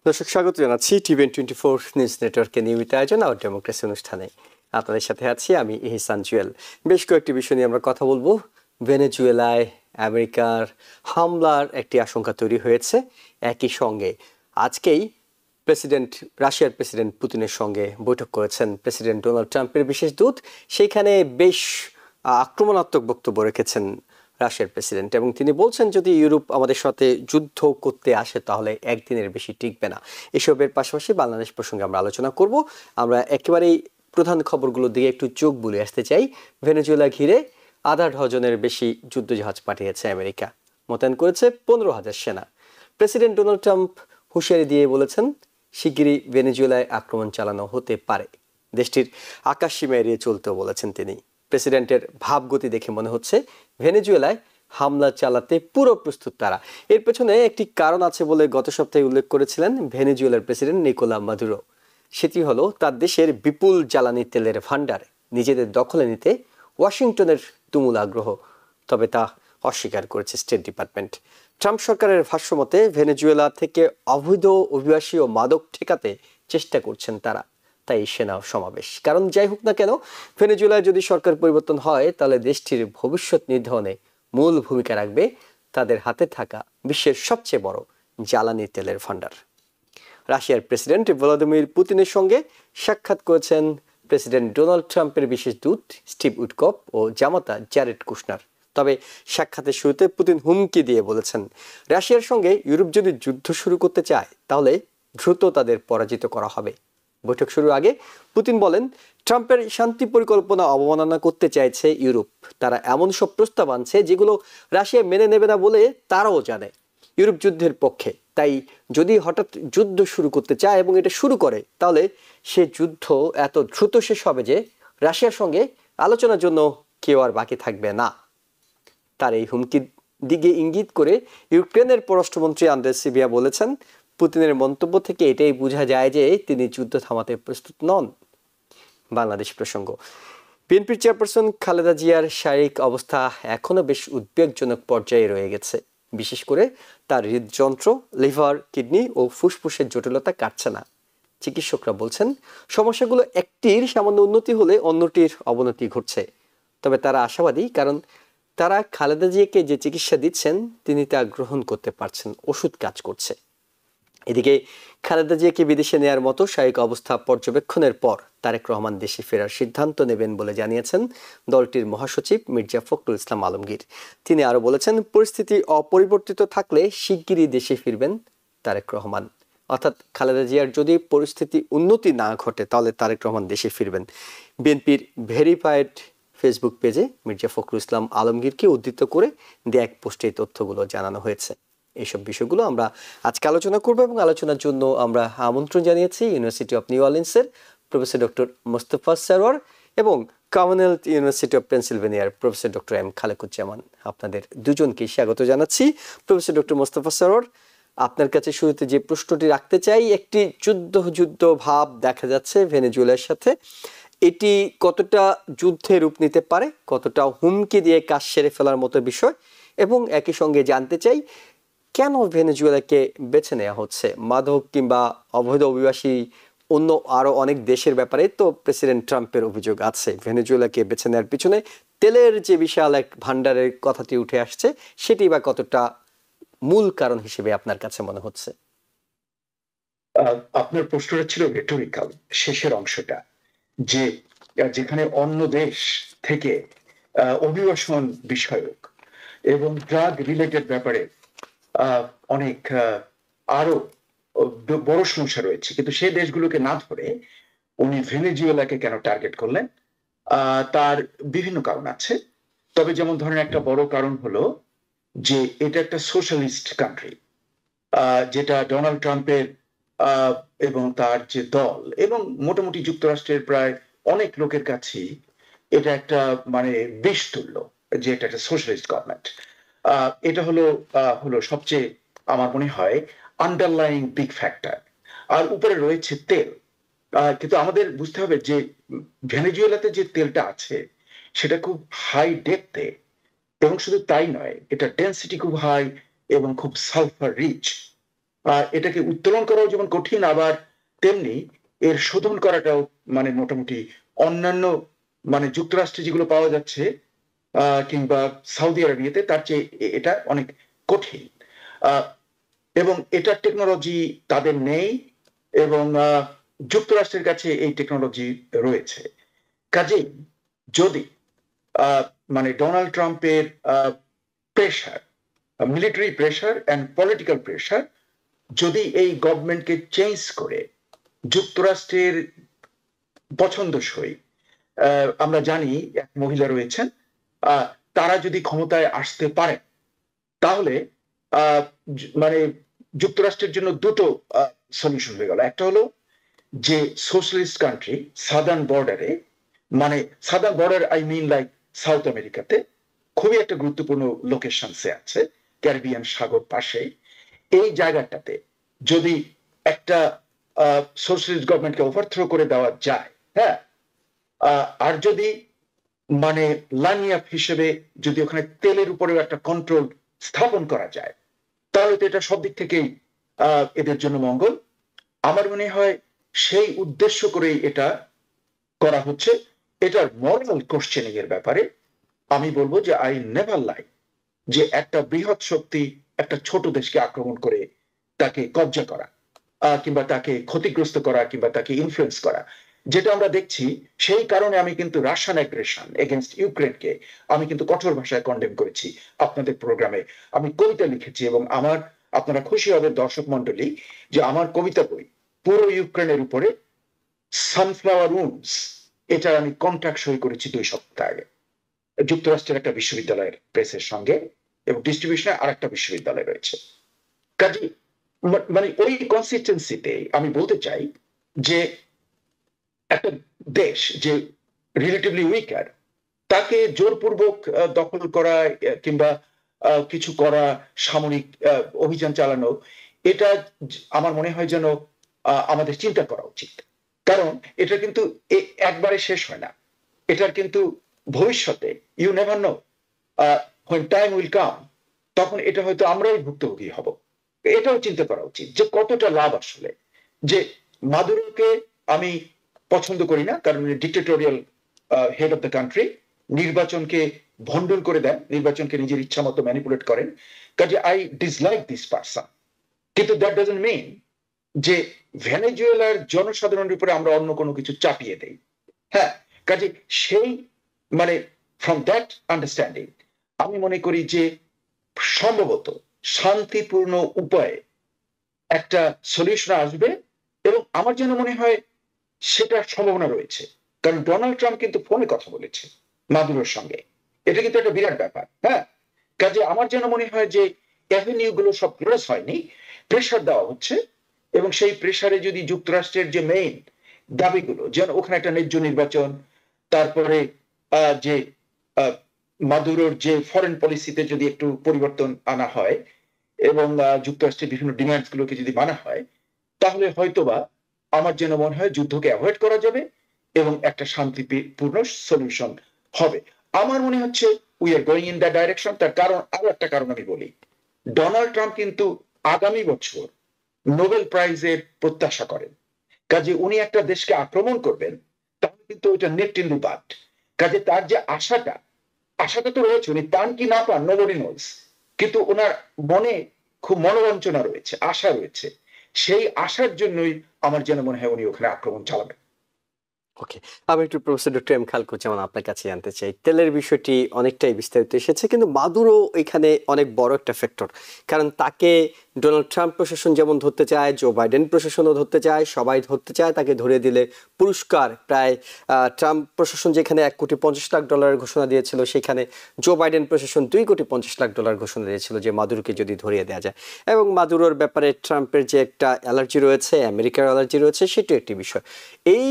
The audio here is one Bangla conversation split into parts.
দর্শক স্বাগত জানাচ্ছি টিভেন24 নিউজ নেটওয়ার্কের নিয়মিত আয়োজন আওয়ার ডেমোক্রেসি অনুষ্ঠানে। আপনাদের সাথে আছি আমি ইহসান জুয়েল। বেশ কয়েকটি বিষয় নিয়ে আমরা কথা বলবো। ভেনেজুয়েলায় আমেরিকার হামলার একটি আশঙ্কা তৈরি হয়েছে। একই সঙ্গে আজকেই রাশিয়ার প্রেসিডেন্ট পুতিনের সঙ্গে বৈঠক করেছেন প্রেসিডেন্ট ডোনাল্ড ট্রাম্পের বিশেষ দূত। সেখানে বেশ আক্রমণাত্মক বক্তব্য রেখেছেন রাশিয়ার প্রেসিডেন্ট, এবং তিনি বলছেন যদি ইউরোপ আমাদের সাথে যুদ্ধ করতে আসে তাহলে একদিনের বেশি টিকবে না। এসবের পাশাপাশি বাংলাদেশ প্রসঙ্গে আমরা আলোচনা করব। আমরা একেবারেই প্রধান খবরগুলোর দিকে একটু চোখ বুলে আসতে চাই। ভেনেজুয়েলা ঘিরে আধা ডজনের বেশি যুদ্ধজাহাজ পাঠিয়েছে আমেরিকা, মোতায়েন করেছে 15,000 সেনা। প্রেসিডেন্ট ডোনাল্ড ট্রাম্প হুঁশিয়ারি দিয়ে বলেছেন শিগগিরই ভেনেজুয়েলায় আক্রমণ চালানো হতে পারে। দেশটির আকাশ সীমা এড়িয়ে চলতেও বলেছেন তিনি। প্রেসিডেন্টের ভাবগতি দেখে মনে হচ্ছে ভেনেজুয়েলায় হামলা চালাতে পুরো প্রস্তুত তারা। এর পেছনে একটি কারণ আছে বলে গত সপ্তাহে উল্লেখ করেছিলেন ভেনেজুয়েলার প্রেসিডেন্ট নিকোলা মাদুরো। সেটি হলো তার দেশের বিপুল জ্বালানি তেলের ভান্ডার নিজেদের দখলে নিতে ওয়াশিংটনের তুমুল আগ্রহ। তবে তা অস্বীকার করেছে স্টেট ডিপার্টমেন্ট। ট্রাম্প সরকারের ভাষ্যমতে ভেনেজুয়েলা থেকে অবৈধ অভিবাসী ও মাদক ঠেকাতে চেষ্টা করছেন তারা, তাই সেনা সমাবেশ। কারণ যাই হোক না কেন, ভেনেজুয়েলায় যদি সরকার পরিবর্তন হয় তাহলে দেশটির ভবিষ্যৎ নির্ধারণে মূল ভূমিকা রাখবে তাদের হাতে থাকা বিশ্বের সবচেয়ে বড় জ্বালানি তেলের ভান্ডার। রাশিয়ার প্রেসিডেন্ট ভ্লাদিমির পুতিনের সঙ্গে সাক্ষাৎ করেছেন প্রেসিডেন্ট ডোনাল্ড ট্রাম্পের বিশেষ দূত স্টিভ উডকপ ও জামাতা জ্যারেড কুশনার। তবে সাক্ষাতের শুরুতে পুতিন হুমকি দিয়ে বলেছেন রাশিয়ার সঙ্গে ইউরোপ যদি যুদ্ধ শুরু করতে চায় তাহলে দ্রুত তাদের পরাজিত করা হবে। বৈঠক শুরুর আগে পুতিন বলেন ট্রাম্পের শান্তি পরিকল্পনা অবমাননা করতে চাইছে ইউরোপ। তারা এমন সব প্রস্তাব আনছে যেগুলো রাশিয়া মেনে নেবে না বলে তারাও জানে। ইউরোপ যুদ্ধের পক্ষে, তাই যদি হঠাৎ যুদ্ধ শুরু করতে চায় এবং এটা শুরু করে তাহলে সে যুদ্ধ এত দ্রুত শেষ হবে যে রাশিয়ার সঙ্গে আলোচনার জন্য কেউ আর বাকি থাকবে না। তার এই হুমকির দিকে ইঙ্গিত করে ইউক্রেনের পররাষ্ট্রমন্ত্রী আন্দ্রে সিবিয়া বলেছেন পুতিনের মন্তব্য থেকে এটাই বোঝা যায় যে তিনি যুদ্ধ থামাতে প্রস্তুত নন। বাংলাদেশ প্রসঙ্গ। বিএনপির চেয়ারপারসন খালেদা জিয়ার শারীরিক অবস্থা এখনো বেশ উদ্বেগজনক পর্যায়ে রয়ে গেছে। বিশেষ করে তার হৃদযন্ত্র, লিভার, কিডনি ও ফুসফুসের জটিলতা কাটছে না। চিকিৎসকরা বলছেন সমস্যাগুলো একটির সামান্য উন্নতি হলে অন্যটির অবনতি ঘটছে। তবে তারা আশাবাদী, কারণ তারা খালেদা জিয়াকে যে চিকিৎসা দিচ্ছেন তিনি তা গ্রহণ করতে পারছেন, ওষুধ কাজ করছে। এদিকে খালেদা জিয়াকে বিদেশে নেয়ার মতো শারীরিক অবস্থা পর্যবেক্ষণের পর তারেক রহমান দেশে ফেরার সিদ্ধান্ত নেবেন বলে জানিয়েছেন দলটির মহাসচিব মির্জা ফখরুল ইসলাম আলমগীর। তিনি আরো বলেছেন পরিস্থিতি অপরিবর্তিত থাকলে শিগগিরই দেশে ফিরবেন তারেক রহমান। অর্থাৎ খালেদা জিয়ার যদি পরিস্থিতি উন্নতি না ঘটে তাহলে তারেক রহমান দেশে ফিরবেন। বিএনপির ভেরিফাইড ফেসবুক পেজে মির্জা ফখরুল ইসলাম আলমগীরকে উদ্ধৃত করে দেয়া এক পোস্টে এই তথ্যগুলো জানানো হয়েছে। এইসব বিষয়গুলো আমরা আজকে আলোচনা করব, এবং আলোচনার জন্য আমরা আমন্ত্রণ জানিয়েছি ইউনিভার্সিটি অফ নিউ অরলিন্সের প্রফেসর ডক্টর মোস্তফা সরওয়ার এবং কমনওয়েলথ ইউনিভার্সিটি অফ পেনসিলভেনিয়ার প্রফেসর ডক্টর এম খালেকুজ্জামান। আপনাদের দুজনকে স্বাগত জানাচ্ছি। প্রফেসর ডক্টর মোস্তফা সরওয়ার, আপনার কাছে শুরুতে যে প্রশ্নটি রাখতে চাই, একটি যুদ্ধ ভাব দেখা যাচ্ছে ভেনেজুয়েলার সাথে। এটি কতটা যুদ্ধে রূপ নিতে পারে, কতটা হুমকি দিয়ে কাজ সেরে ফেলার মতো বিষয়, এবং একই সঙ্গে জানতে চাই কেন ভেনেজুয়েলাকে বেছে নেওয়া হচ্ছে? মাদক কিংবা অবৈধ অভিবাসী অন্য আরো অনেক দেশের ব্যাপারে তো প্রেসিডেন্ট ট্রাম্পের অভিযোগ আছে। ভেনেজুয়েলাকে বেছে নেওয়ার পিছনে তেলের যে বিশাল এক ভান্ডারের কথাটি উঠে আসছে সেটি বা কতটা মূল কারণ হিসেবে আপনার কাছে মনে হচ্ছে? আপনার প্রশ্নটা ছিল রেটরিক্যাল, শেষের অংশটা, যে যেখানে অন্য দেশ থেকে অভিবাসন বিষয়ক এবং ড্রাগ রিলেটেড ব্যাপারে অনেক আরো বড় সমস্যা রয়েছে, কিন্তু সেই দেশগুলোকে না ধরে উনি ভেনেজুয়েলাকে কেন টার্গেট করলেন? তার বিভিন্ন কারণ আছে। তবে যেমন ধরেন একটা বড় কারণ হলো যে এটা একটা সোশ্যালিস্ট কান্ট্রি, যেটা ডোনাল্ড ট্রাম্পের এবং তার যে দল এবং মোটামুটি যুক্তরাষ্ট্রের প্রায় অনেক লোকের কাছে এটা একটা মানে বেশ তুল্য যে এটা একটা সোশ্যালিস্ট গভর্নমেন্ট। এটা হলো সবচেয়ে আমার মনে হয় আন্ডারলাইং বিগ ফ্যাক্টর। আর উপরে রয়েছে তেল। কিন্তু আমাদের বুঝতে হবে যে ভেনেজুয়েলাতে যে তেলটা আছে সেটা খুব হাই ডেপথে, এবং শুধু তাই নয়, এটা ডেন্সিটি খুব হাই এবং খুব সালফার রিচ। এটাকে উত্তোলন করাও যেমন কঠিন, আবার তেমনি এর শোধন করাটাও মানে মোটামুটি অন্যান্য মানে যুক্তরাষ্ট্রে যেগুলো পাওয়া যাচ্ছে কিংবা সৌদি আরবিয়াতে তার চেয়ে এটা অনেক কঠিন। এবং এটার টেকনোলজি তাদের নেই, এবং যুক্তরাষ্ট্রের কাছে এই টেকনোলজি রয়েছে। কাজেই যদি মানে ডোনাল্ড ট্রাম্পের pressure, military pressure and political pressure যদি এই গভর্নমেন্টকে চেঞ্জ করে যুক্তরাষ্ট্রের পছন্দসই, আমরা জানি এক মহিলা রয়েছেন, তারা যদি ক্ষমতায় আসতে পারে তাহলে মানে যুক্তরাষ্ট্রের জন্য দুটো সলিউশন হয়ে গেল। একটা হলো যে সোশ্যালিস্ট কান্ট্রি সাদার্ন বর্ডারে, মানে southern border I mean like south আমেরিকাতে খুবই একটা গুরুত্বপূর্ণ লোকেশনসে আছে, ক্যারিবিয়ান সাগর পাশে, এই জায়গাটাতে যদি একটা সোশ্যালিস্ট গভর্নমেন্টকে ওভারথ্রো করে দেওয়া যায়, হ্যাঁ, আর যদি মানে লানিয়াপ হিসেবে যদি ওখানে তেলের উপরেও একটা কন্ট্রোল স্থাপন করা যায়, তাহলে তো এটা সব দিক থেকেই এদের জন্য মঙ্গল। আমার মনে হয় সেই উদ্দেশ্য করেই এটা করা হচ্ছে। এটার মরাল কোশ্চেনিং এর ব্যাপারে আমি বলবো যে আই নেভার লাইক যে একটা বৃহৎ শক্তি একটা ছোট দেশকে আক্রমণ করে তাকে কবজা করা, কিংবা তাকে ক্ষতিগ্রস্ত করা, কিংবা তাকে ইনফ্লুয়েন্স করা, যেটা আমরা দেখছি। সেই কারণে আমি কিন্তু রাশিয়ান অ্যাগ্রেশন এগেনস্ট ইউক্রেনকে আমি কিন্তু কঠোর ভাষায় কন্ডেম করেছি আপনাদের প্রোগ্রামে। আমি কবিতা লিখেছি, এবং আমার, আপনারা খুশি হবে দর্শক মন্ডলী, যে আমার কবিতা বই পুরো ইউক্রেনের উপরে সানফ্লাওয়ার উন্ডস, এটা আমি কন্ট্রাক্ট সই করেছি 2 সপ্তাহ আগে যুক্তরাষ্ট্রের একটা বিশ্ববিদ্যালয়ের প্রেসের সঙ্গে, এবং ডিস্ট্রিবিউশনে আর একটা বিশ্ববিদ্যালয় রয়েছে। কাজে মানে ওই কনসিস্টেন্সিতে আমি বলতে চাই যে একটা দেশ যে রিলেটিভলি উইকার, তাকে জোরপূর্বক দখল করা কিংবা কিছু করা, সামরিক অভিযান চালানো, এটা আমার মনে হয় যেন আমাদের চিন্তা করা উচিত। কারণ এটা কিন্তু একবারে শেষ হয় না, এটার কিন্তু ভবিষ্যতে you never know when time will come, তখন এটা হয়তো আমরাই ভুক্তভোগী হব। এটাও চিন্তা করা উচিত যে কতটা লাভ আসলে। যে মাদুরোকে আমি পছন্দ করি না, কারণ dictatorial head of the country, নির্বাচনকে ভণ্ডুল করে দেন, নির্বাচনকে নিজের ইচ্ছা মতো ম্যানিপুলেট করেন। কাজে আই ডিসলাইক দিস পারসন, কিন্তু দ্যাট ডাজন্ট মিন যে ভেনেজুয়েলার জনসাধারণের উপরে আমরা অন্য কোনো কিছু চাপিয়ে দেই। হ্যাঁ, কাজে সেই মানে ফ্রম দ্যাট আন্ডারস্ট্যান্ডিং আমি মনে করি যে সম্ভবত শান্তিপূর্ণ উপায়ে একটা সলিউশন আসবে, এবং আমার যেন মনে হয় সেটার সম্ভাবনা রয়েছে। কারণ ডোনাল্ড ট্রাম্প কিন্তু ফোনে কথা বলেছে মাদুরোর সঙ্গে, এটা কিন্তু একটা বিরাট ব্যাপার। হ্যাঁ, কাজে আমার যেন মনে হয় যে অ্যাভিনিউ গুলো সব ক্লোজ হয়নি, প্রেশার দেওয়া হচ্ছে, এবং সেই প্রেশারে যদি যুক্তরাষ্ট্রের যে মেইন দাবিগুলো, যেন ওখানে একটা ন্যায্য নির্বাচন, তারপরে যে মাদুরোর যে ফরেন পলিসিতে যদি একটু পরিবর্তন আনা হয়, এবং যুক্তরাষ্ট্রের বিভিন্ন ডিমান্ডস গুলোকে যদি মানা হয়, তাহলে হয়তোবা আমার যেন মনে হয় যুদ্ধকে অ্যাভয়েড করা যাবে এবং একটা শান্তিপূর্ণ সলিউশন হবে। আমার মনে হচ্ছে we are going in that direction. তার কারণ, আরো একটা কারণ আমি বলি, ডোনাল্ড ট্রাম্প কিন্তু আগামী বছর নোবেল প্রাইজের প্রত্যাশা করেন। কাজে উনি একটা দেশকে আক্রমণ করবেন, তাহলে কিন্তু ওইটা নেট ইন দি বাট। কাজে তার যে আশাটা, আশাটা তো রয়েছে, উনি পান কি না পান নোবডি নোজ, কিন্তু ওনার মনে খুব মনোবঞ্চনা রয়েছে, আশা রয়েছে। সেই আশার জন্যই আমার যেন মনে হয় উনি ওখানে আক্রমণ চালাবেন। ওকে, আমি একটু প্রফেসর ডক্টর এম খালকুজ্জামান আপনার কাছে জানতে চাই, তেলের বিষয়টি অনেকটাই বিস্তারিত এসেছে, কিন্তু মাদুরো এখানে অনেক বড় একটা ফ্যাক্টর। কারণ তাকে ডোনাল্ড ট্রাম্প প্রশাসন যেমন ধরতে চায়, জো বাইডেন প্রশাসনও ধরতে চায়, সবাই ধরতে চায়। তাকে ধরে দিলে পুরস্কার প্রায়, ট্রাম্প প্রশাসন যেখানে $1,50,00,000 ঘোষণা দিয়েছিল, সেখানে জো বাইডেন প্রশাসন $2,50,00,000 ঘোষণা দিয়েছিল যে মাদুরোকে যদি ধরিয়ে দেওয়া যায়। এবং মাদুরোর ব্যাপারে ট্রাম্পের যে একটা অ্যালার্জি রয়েছে, আমেরিকার অ্যালার্জি রয়েছে, সেটিও একটি বিষয়। এই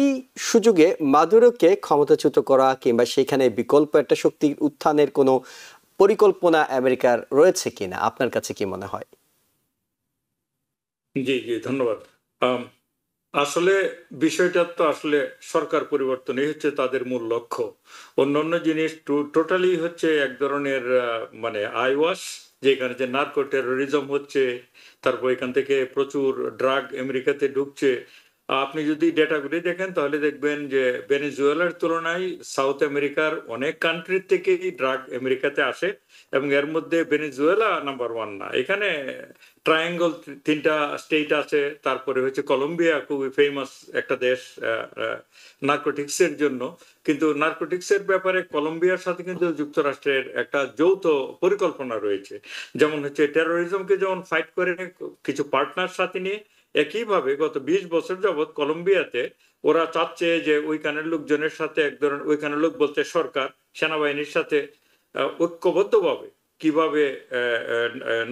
সুযোগে মাদুরোকে ক্ষমতাচ্যুত করা কিংবা সেখানে বিকল্প একটা শক্তির উত্থানের কোনো পরিকল্পনা আমেরিকার রয়েছে কিনা, আপনার কাছে কি মনে হয়? জি জি, ধন্যবাদ। আসলে বিষয়টা তো আসলে সরকার পরিবর্তনই হচ্ছে তাদের মূল লক্ষ্য। অন্যান্য জিনিস টোটালি হচ্ছে এক ধরনের মানে আই ওয়াশ যে এখানে যে নার্কো টেরোরিজম হচ্ছে, তারপর এখান থেকে প্রচুর ড্রাগ আমেরিকাতে ঢুকছে। আপনি যদি ডেটাগুলি দেখেন তাহলে দেখবেন যে ভেনেজুয়েলার তুলনায় সাউথ আমেরিকার অনেক কান্ট্রির থেকেই ড্রাগ আমেরিকাতে আসে, এবং এর মধ্যে ভেনেজুয়েলা নাম্বার ওয়ান না। এখানে ট্রায়াঙ্গল তিনটা স্টেট আছে, তারপরে হচ্ছে কলম্বিয়া খুবই ফেমাস একটা দেশ নার্কোটিক্স এর জন্য। কিন্তু নার্কোটিক্স এর ব্যাপারে কলম্বিয়ার সাথে কিন্তু যুক্তরাষ্ট্রের একটা যৌথ পরিকল্পনা রয়েছে। যেমন হচ্ছে টেরোরিজমকে যেমন ফাইট করে কিছু পার্টনার সাথে নিয়ে, একইভাবে গত 20 বছর যাবৎ কলম্বিয়াতে ওরা চাচ্ছে যে ওইখানের লোকজনের সাথে এক ধরনের, ওইখানের লোক বলতে সরকার, সেনাবাহিনীর সাথে ঐক্যবদ্ধভাবে কিভাবে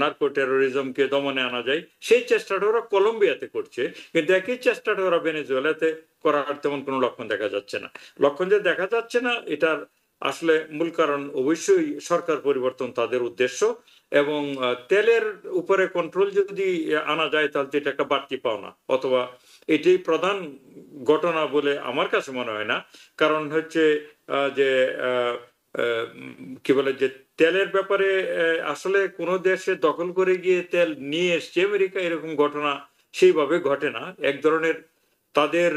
নার্কো টেরোরিজমকে দমনে আনা যায় সেই চেষ্টাটা ওরা কলম্বিয়াতে করছে। কিন্তু একই চেষ্টাটা ওরা ভেনেজুয়েলাতে করার তেমন কোনো লক্ষণ দেখা যাচ্ছে না। লক্ষণ যে দেখা যাচ্ছে না, এটার আসলে মূল কারণ অবশ্যই সরকার পরিবর্তন তাদের উদ্দেশ্য, এবং তেলের উপরে কন্ট্রোল যদি আনা যায় তাহলে এটা একটা বাড়তি পাওনা, অথবা এটাই প্রধান ঘটনা বলে আমার কাছে মনে হয় না। কারণ হচ্ছে যে কি বলে যে তেলের ব্যাপারে আসলে কোন দেশে দখল করে গিয়ে তেল নিয়ে এসছে আমেরিকা, এরকম ঘটনা সেইভাবে ঘটে না। এক ধরনের তাদের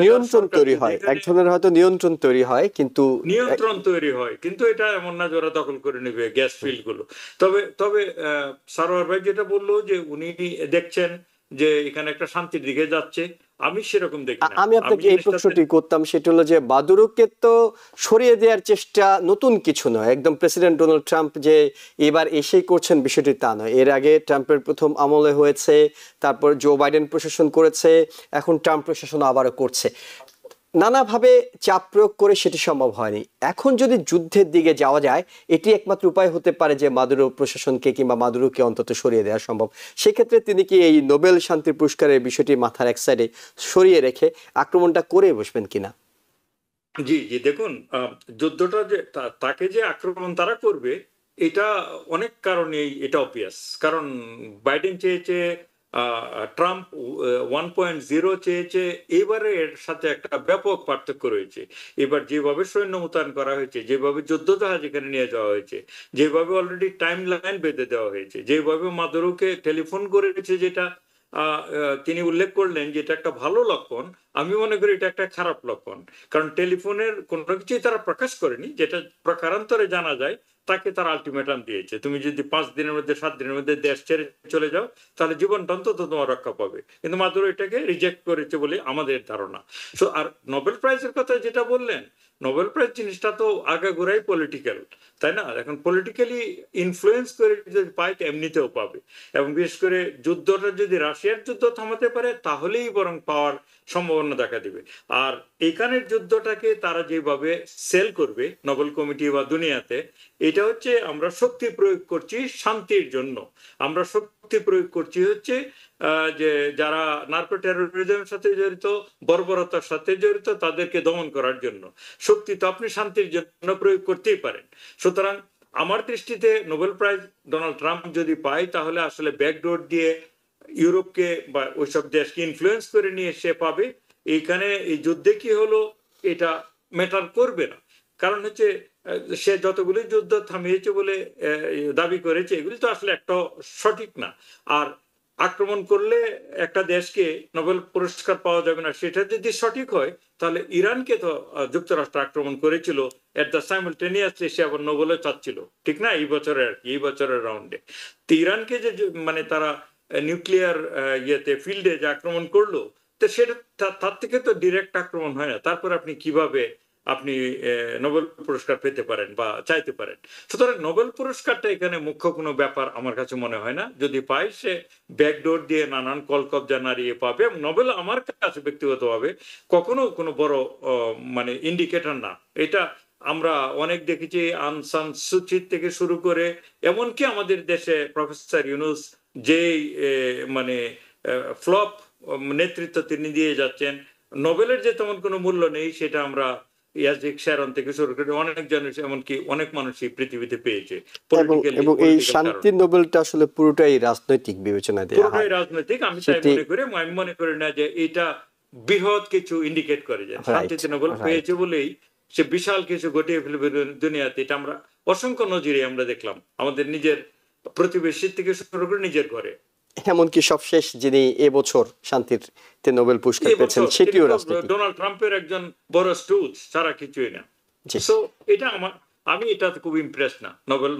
নিয়ন্ত্রণ তৈরি হয়, এক ধরনের হয়তো নিয়ন্ত্রণ তৈরি হয়, কিন্তু নিয়ন্ত্রণ তৈরি হয়, কিন্তু এটা এমন না যে ওরা দখল করে নেবে গ্যাস ফিল্ড গুলো। তবে তবে সারোয়ার ভাই যেটা বললো যে উনি দেখছেন যে এখানে একটা শান্তির দিকে যাচ্ছে, আমি সেরকম দেখি না। আমি আপনাকে এই প্রশ্নটি করতাম, সেটা হলো যে মাদুরোকে তো সরিয়ে দেওয়ার চেষ্টা নতুন কিছু নয়, একদম প্রেসিডেন্ট ডোনাল্ড ট্রাম্প যে এবার এসেই করছেন বিষয়টি তা নয়। এর আগে ট্রাম্পের প্রথম আমলে হয়েছে, তারপর জো বাইডেন প্রশাসন করেছে, এখন ট্রাম্প প্রশাসন আবারও করছে। নানাভাবে চাপ প্রয়োগ করে সেটি সম্ভব হয়নি। এখন যদি যুদ্ধের দিকে যাওয়া যায়, এটি একমাত্র উপায় হতে পারে যে মাদুরো প্রশাসনকে কিংবা মাদুরোকে অন্তত সরিয়ে দেওয়া সম্ভব। সেক্ষেত্রে তিনি কি এই নোবেল শান্তি পুরস্কারের বিষয়টি মাথার এক সাইডে সরিয়ে রেখে আক্রমণটা করে বসবেন কিনা? জি জি, দেখুন, যুদ্ধটা যে তাকে যে আক্রমণ তারা করবে, এটা অনেক কারণেই এটা অবভিয়াস। কারণ বাইডেন চেয়েছে, ট্রাম্প 1.0 চেয়েছে, এবারে এর সাথে একটা ব্যাপক পার্থক্য রয়েছে। এবার যেভাবে সৈন্য মোতায়েন করা হয়েছে, যেভাবে যুদ্ধ জাহাজ এখানে নিয়ে যাওয়া হয়েছে, যেভাবে অলরেডি টাইম লাইন বেঁধে দেওয়া হয়েছে, যেভাবে মাদুরোকে টেলিফোন করেছে, যেটা তিনি উল্লেখ করলেন যে এটা একটা ভালো লক্ষণ, আমি মনে করি এটা একটা খারাপ লক্ষণ। কারণ টেলিফোনের কোনো কিছুই তারা প্রকাশ করেনি, যেটা প্রকারান্তরে জানা যায় তাকে তারা আলটিমেটাম দিয়েছে, তুমি যদি 5 দিনের মধ্যে 7 দিনের মধ্যে দেশ ছেড়ে চলে যাও তাহলে জীবনটা অন্তত তোমার রক্ষা পাবে। কিন্তু মাদুরো এটাকে রিজেক্ট করেছে বলে আমাদের ধারণা। সো আর নোবেল প্রাইজের কথা যেটা বললেন, নোবেল প্রাইজ জিনিসটা তো আগাগোড়াই পলিটিক্যাল, তাই না? এখন পলিটিক্যালি ইনফ্লুয়েন্স করে যদি পায় তো এমনিতেও পাবে, এবং বিশেষ করে যুদ্ধটা যদি রাশিয়ার যুদ্ধ থামাতে পারে তাহলেই বরং পাওয়ার সম্ভাবনা দেখা দিবে। আর এখানের যুদ্ধটাকে তারা যেভাবে সেল করবে নোবেল কমিটি বা দুনিয়াতে, এটা হচ্ছে আমরা শক্তি প্রয়োগ করছি শান্তির জন্য, আমরা শক্তি প্রয়োগ করছি হচ্ছে যে যারা নার্কো টেরোরিজমের সাথে জড়িত, বর্বরতার সাথে জড়িত, তাদেরকে দমন করার জন্য। শক্তি তো আপনি শান্তির জন্য প্রয়োগ করতেই পারেন। সুতরাং আমার দৃষ্টিতে নোবেল প্রাইজ ডোনাল্ড ট্রাম্প যদি পায় তাহলে আসলে ব্যাকডোর দিয়ে ইউরোপকে বা ওইসব দেশকে ইনফ্লুয়েন্স করে নিয়ে সে পাবে। এইখানে এই যুদ্ধে কি হলো এটা ম্যাটার করবে না, কারণ হচ্ছে সে যতগুলি যুদ্ধ থামিয়েছে বলে দাবি করেছে, এগুলি তো আসলে একটা সঠিক না। আর আক্রমণ করলে একটা দেশকে নোবেল পুরস্কার পাওয়া যাবে না, সেটা যদি সঠিক হয় তাহলে ইরানকে তো যুক্তরাষ্ট্র আক্রমণ করেছিল, এট দ্য সাইমultaneously সে আবার নোবেলও চাচ্ছিল, ঠিক না? এই বছরের এই বছরের রাউন্ডে তো ইরানকে যে মানে তারা নিউক্লিয়ার ইয়েতে ফিল্ডে যে আক্রমণ করলো, তো সেটা তার থেকে তো ডিরেক্ট আক্রমণ হয় না। তারপর আপনি কিভাবে আপনি নোবেল পুরস্কার পেতে পারেন বা চাইতে পারেন? সুতরাং নোবেল পুরস্কারটা এখানে মুখ্য কোনো ব্যাপার আমার কাছে মনে হয় না। যদি পায় সে ব্যাকডোর দিয়ে নানান কলকবজা নাড়িয়ে পাবে, এবং নোবেল আমার কাছে ব্যক্তিগতভাবে কখনো কোনো বড় মানে ইন্ডিকেটর না। এটা আমরা অনেক দেখেছি, আং সান সুচি থেকে শুরু করে এমনকি আমাদের দেশে প্রফেসর ইউনুস যেই মানে ফ্লপ নেতৃত্ব তিনি দিয়ে যাচ্ছেন, নোবেলের যে তেমন কোনো মূল্য নেই সেটা আমরা ইয়াজিক শ্যারন থেকে শুরু করে অনেকজন, এমনকি অনেক মানুষই পৃথিবীতে পেয়েছে। এবং এই শান্তির নোবেলটা আসলে পুরোটাই রাজনৈতিক বিবেচনা দেয়া হয়, পুরোটাই রাজনৈতিক। আমি তাই মনে করি, আমি মনে করি না যে এটা বৃহৎ কিছু ইন্ডিকেট করে যে শান্তিতে নোবেল পেয়েছে বলেই সে বিশাল কিছু ঘটিয়ে ফেলবে দুনিয়াতে। এটা আমরা অসংখ্য নজিরে আমরা দেখলাম, আমাদের নিজের প্রতিবেশীর থেকে শুরু করে নিজের ঘরে। এমনকি সবশেষ যিনি এবছর শান্তিতে নোবেল পুরস্কার পেয়েছেন এবছর তিনি সেটিও তো রাজনীতি। ডোনাল্ড ট্রাম্পের একজন বড় স্টুজ, ছাড়া কিছুই না। জি। সো এটা আমি এটাতে খুব ইমপ্রেস না,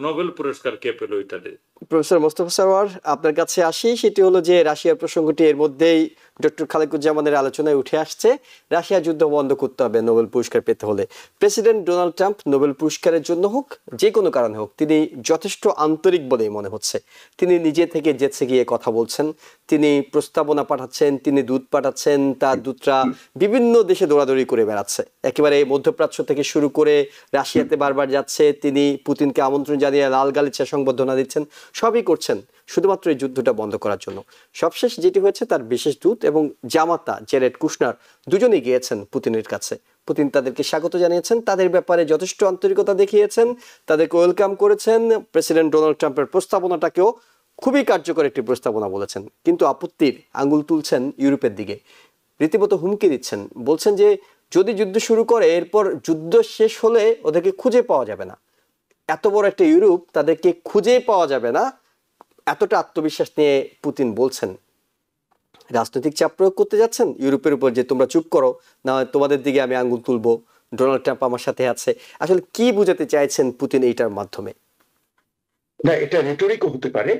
নোবেল পুরস্কার কে পেল এটাতে। প্রফেসর মোস্তফা সরওয়ার, আপনার কাছে আসি, সেটি হলো যে রাশিয়ার প্রসঙ্গটি এর মধ্যেই ডক্টর খালেকুজ্জামানের আলোচনায় উঠে আসছে। রাশিয়া যুদ্ধ বন্ধ করতে হবে নোবেল পুরস্কার পেতে হলে। প্রেসিডেন্ট ডোনাল্ড ট্রাম্প নোবেল পুরস্কারের জন্য হোক, যে কোনো কারণে হোক, তিনি যথেষ্ট আন্তরিক বলেই মনে হচ্ছে। তিনি নিজে থেকে যেচে গিয়ে কথা বলছেন, তিনি প্রস্তাবনা পাঠাচ্ছেন, তিনি দূত পাঠাচ্ছেন, তার দূতরা বিভিন্ন দেশে দৌড়াদৌড়ি করে বেড়াচ্ছে, একেবারে মধ্যপ্রাচ্য থেকে শুরু করে রাশিয়াতে বারবার যাচ্ছে, তিনি পুতিনকে আমন্ত্রণ জানিয়ে লাল গালিচা সংবর্ধনা দিচ্ছেন, সবই করছেন শুধুমাত্র এই যুদ্ধটা বন্ধ করার জন্য। সবশেষ যেটি হয়েছে, তার বিশেষ দূত এবং জামাতা জেরেড কুশনার দুজনেই গিয়েছেন পুতিনের কাছে। পুতিন তাদেরকে স্বাগত জানিয়েছেন, তাদের ব্যাপারে যথেষ্ট আন্তরিকতা দেখিয়েছেন, তাদেরকে ওয়েলকাম করেছেন। প্রেসিডেন্ট ডোনাল্ড ট্রাম্পের প্রস্তাবনাটাকেও খুবই কার্যকর একটি প্রস্তাবনা বলেছেন, কিন্তু আপত্তির আঙুল তুলছেন ইউরোপের দিকে, রীতিমতো হুমকি দিচ্ছেন, বলছেন যে যদি যুদ্ধ শুরু করে, এরপর যুদ্ধ শেষ হলে ওদেরকে খুঁজে পাওয়া যাবে না। এত বড় একটা ইউরোপ, তাদেরকে খুঁজে পাওয়া যাবে না, এতটা আত্মবিশ্বাস নিয়ে পুতিন বলছেন। রাজনৈতিক চাপ প্রয়োগ করতে যাচ্ছেন ইউরোপের উপর, যে তোমরা চুপ করো, না তোমাদের দিকে আমি আঙ্গুল তুলবো, ডোনাল্ড ট্রাম্প আমার সাথে আছে। আসলে কি বুঝাতে চাইছেন পুতিন এইটার মাধ্যমে? না, এটা রেটরিকও হতে পারে,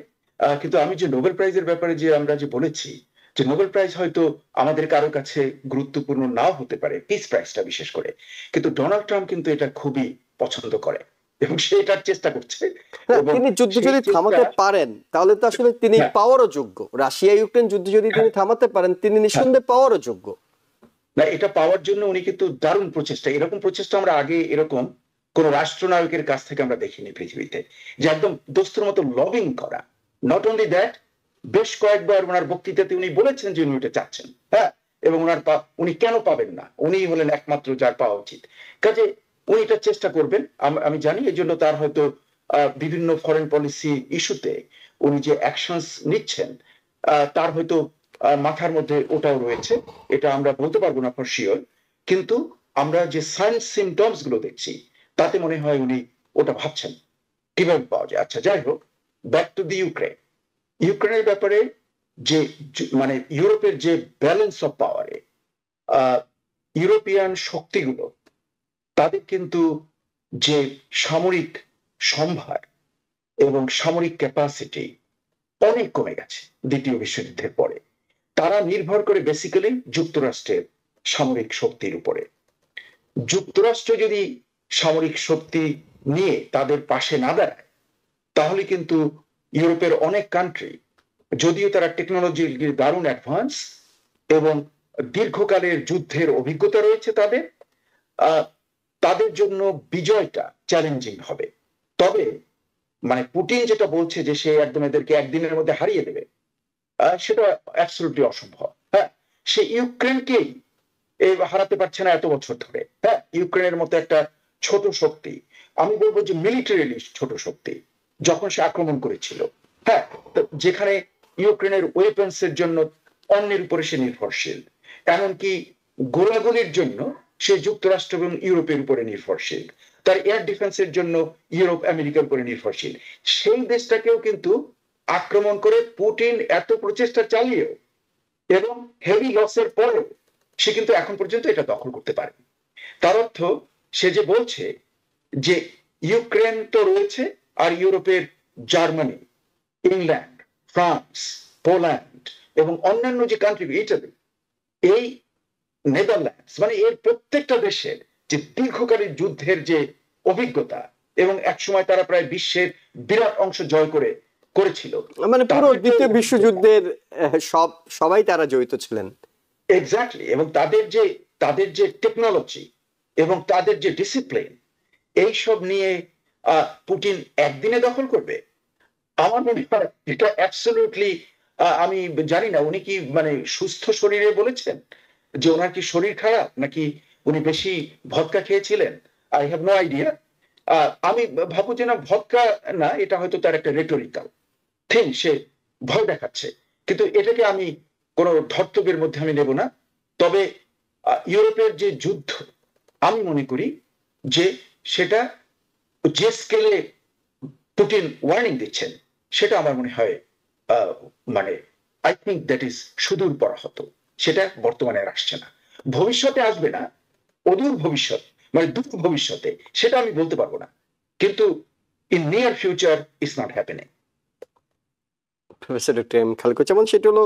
কিন্তু আমি যে নোবেল প্রাইজের ব্যাপারে যে আমরা যে বলেছি, যে নোবেল প্রাইজ হয়তো আমাদের কারো কাছে গুরুত্বপূর্ণ নাও হতে পারে, পিস প্রাইজটা বিশেষ করে, কিন্তু ডোনাল্ড ট্রাম্প কিন্তু এটা খুবই পছন্দ করে এবং সে এটার চেষ্টা করছে। না, এবং তিনি যুদ্ধ সেই যদি থামাতে চেষ্টা- পারেন তাহলে তো আসলে তিনি হ্যাঁ। পাওয়ারও যোগ্য। রাশিয়া ইউক্রেন যুদ্ধ যদি তিনি থামাতে পারেন, তিনি নিঃসন্দেহে পাওয়ারও যোগ্য। না, এটা পাওয়ার জন্য উনি কিন্তু দারুণ প্রচেষ্টা, এরকম প্রচেষ্টা আমরা আগে এরকম কোন রাষ্ট্রনায়কের কাছ থেকে আমরা দেখিনি পৃথিবীতে, যে একদম দোস্তের মতো লবিং করা। নট অনলি দ্যাট, বেশ কয়েকবার ওনার বক্তৃতাতে উনি বলেছেন যে উনি এটা চাচ্ছেন, হ্যাঁ, এবং উনি কেন পাবেন না, উনি হলেন একমাত্র যার পাওয়া উচিত। কাজে উনি এটা চেষ্টা করবেন, আমি জানি। এই জন্য তার হয়তো বিভিন্ন ফরেন পলিসি ইস্যুতে উনি যে অ্যাকশনস নিচ্ছেন, তার হয়তো মাথার মধ্যে ওটাও রয়েছে, এটা আমরা বলতে পারবো না ফর শিওর, কিন্তু আমরা যে সাইন সিমটমস গুলো দেখছি তাতে মনে হয় উনি ওটা ভাবছেন কিভাবে পাওয়া যায়। আচ্ছা, যাই হোক, ব্যাক টু দি ইউক্রেন। ইউক্রেনের ব্যাপারে যে মানে ইউরোপের যে ব্যালেন্স অফ পাওয়ারে, ইউরোপিয়ান শক্তিগুলো তাদের কিন্তু যে সামরিক সম্ভার এবং সামরিক ক্যাপাসিটি অনেক কমে গেছে দ্বিতীয় বিশ্বযুদ্ধের পরে। তারা নির্ভর করে বেসিক্যালি যুক্তরাষ্ট্রের সামরিক শক্তির উপরে। যুক্তরাষ্ট্র যদি সামরিক শক্তি নিয়ে তাদের পাশে না দাঁড়ায়, তাহলে কিন্তু ইউরোপের অনেক কান্ট্রি, যদিও তারা টেকনোলজি দারুণ অ্যাডভান্স এবং দীর্ঘকালের যুদ্ধের অভিজ্ঞতা রয়েছে তাদের, তাদের জন্য বিজয়টা চ্যালেঞ্জিং হবে। তবে মানে পুতিন যেটা বলছে যে সে একদম এদেরকে একদিনের মধ্যে হারিয়ে দেবে, সেটা অ্যাবসলিউটলি অসম্ভব। হ্যাঁ, সে ইউক্রেনকেই হারাতে পারছে না এত বছর ধরে। হ্যাঁ, ইউক্রেনের মতো একটা ছোট শক্তি, আমি বলবো যে মিলিটারিলি ছোট শক্তি, যখন সে আক্রমণ করেছিল, হ্যাঁ, যেখানে ইউক্রেনের ওয়েপন্স এর জন্য অন্যের উপরে সে নির্ভরশীল, এমনকি গোলাগুলির জন্য সে যুক্তরাষ্ট্র এবং ইউরোপের উপরে নির্ভরশীল, তার এয়ার ডিফেন্সের জন্য ইউরোপ আমেরিকার উপরে নির্ভরশীল, সেই দেশটাকেও কিন্তু আক্রমণ করে পুতিন এত প্রচেষ্টা চালিয়েও এবং হেভি লসের পরেও সে কিন্তু এখন পর্যন্ত এটা দখল করতে পারে। তার অর্থ সে যে বলছে যে ইউক্রেন তো রয়েছে, আর ইউরোপের জার্মানি, ইংল্যান্ড, ফ্রান্স, পোল্যান্ড এবং অন্যান্য যে কান্ট্রি, ইটালি, এই নেদারল্যান্ডস, মানে এর প্রত্যেকটা দেশের যে দীর্ঘকালীন যুদ্ধের যে অভিজ্ঞতা, এবং একসময় তারা প্রায় বিশ্বের বিরাট অংশ জয় করেছিল, মানে পুরো দ্বিতীয় বিশ্বযুদ্ধের সবাই তারা জড়িত ছিলেন। এক্স্যাক্টলি। এবং তাদের যে টেকনোলজি এবং তাদের যে ডিসিপ্লিন, এইসব নিয়ে পুতিন একদিনে দখল করবে, আমার মনে হয় এটা অ্যাবসলিউটলি, আমি জানি না উনি কি মানে সুস্থ শরীরে বলেছেন, যে ওনার কি শরীর খারাপ, নাকি উনি বেশি ভদকা খেয়েছিলেন, আই হ্যাভ নো আইডিয়া। আমি ভাবো যে না, ভদকা না, এটা হয়তো তার একটা রেটোরিক্যাল থিং, সে ভয় দেখাচ্ছে, কিন্তু এটাকে আমি কোনো ধর্তব্যের মধ্যে আমি নেব না। তবে ইউরোপের যে যুদ্ধ, আমি মনে করি যে সেটা যে স্কেলে পুতিন ওয়ার্নিং দিচ্ছেন, সেটা আমার মনে হয় আহ, মানে আই থিঙ্ক দ্যাট ইজ সুদূর পরাহত। সেটা বর্তমানে আর আসছে না, ভবিষ্যতে আসবে না, অদূর ভবিষ্যৎ মানে দূর ভবিষ্যতে সেটা আমি বলতে পারবো না, কিন্তু in near future it's not happening. Professor doctor M Khalequzzaman, সেটা হলো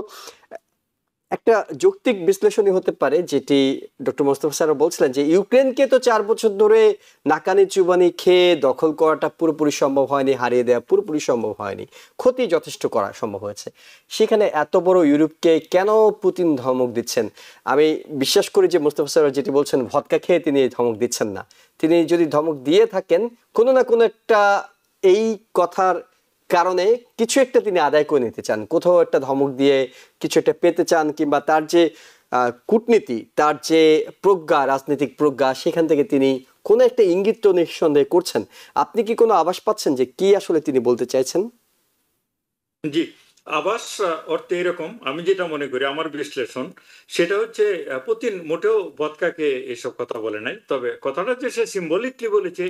একটা যৌক্তিক বিশ্লেষণই হতে পারে, যেটি ডক্টর মোস্তফা স্যার বলছিলেন যে ইউক্রেনকে তো 4 বছর ধরে নাকানি চুবানি খেয়ে দখল করাটা পুরোপুরি সম্ভব হয়নি, হারিয়ে দেওয়া পুরোপুরি সম্ভব হয়নি, ক্ষতি যথেষ্ট করা সম্ভব হয়েছে। সেখানে এত বড় ইউরোপকে কেন পুতিন ধমক দিচ্ছেন? আমি বিশ্বাস করি যে মোস্তফা স্যার যেটি বলছেন, ভদকা খেয়ে তিনি এই ধমক দিচ্ছেন না। তিনি যদি ধমক দিয়ে থাকেন, কোনো না কোনো একটা এই কথার কারণে কিছু একটা তিনি আদায় করে নিতে চান, কোথাও একটা ধমক দিয়ে কিছু একটা পেতে চান, কিংবা তার যে কূটনীতি, তার যে প্রজ্ঞা, রাজনৈতিক প্রজ্ঞা, সেখান থেকে তিনি কোনো একটা ইঙ্গিত তো নিঃসন্দেহে করছেন। আপনি কি কোনো আভাস পাচ্ছেন যে কি আসলে তিনি বলতে চাইছেন? জি, আবাস অর্থে এরকম, আমি যেটা মনে করি আমার বিশ্লেষণ সেটা হচ্ছে পুতিন মোটেও ভদকাকে এসব কথা বলে নাই, তবে কথাটা যে সে সিম্বলিকলি বলেছে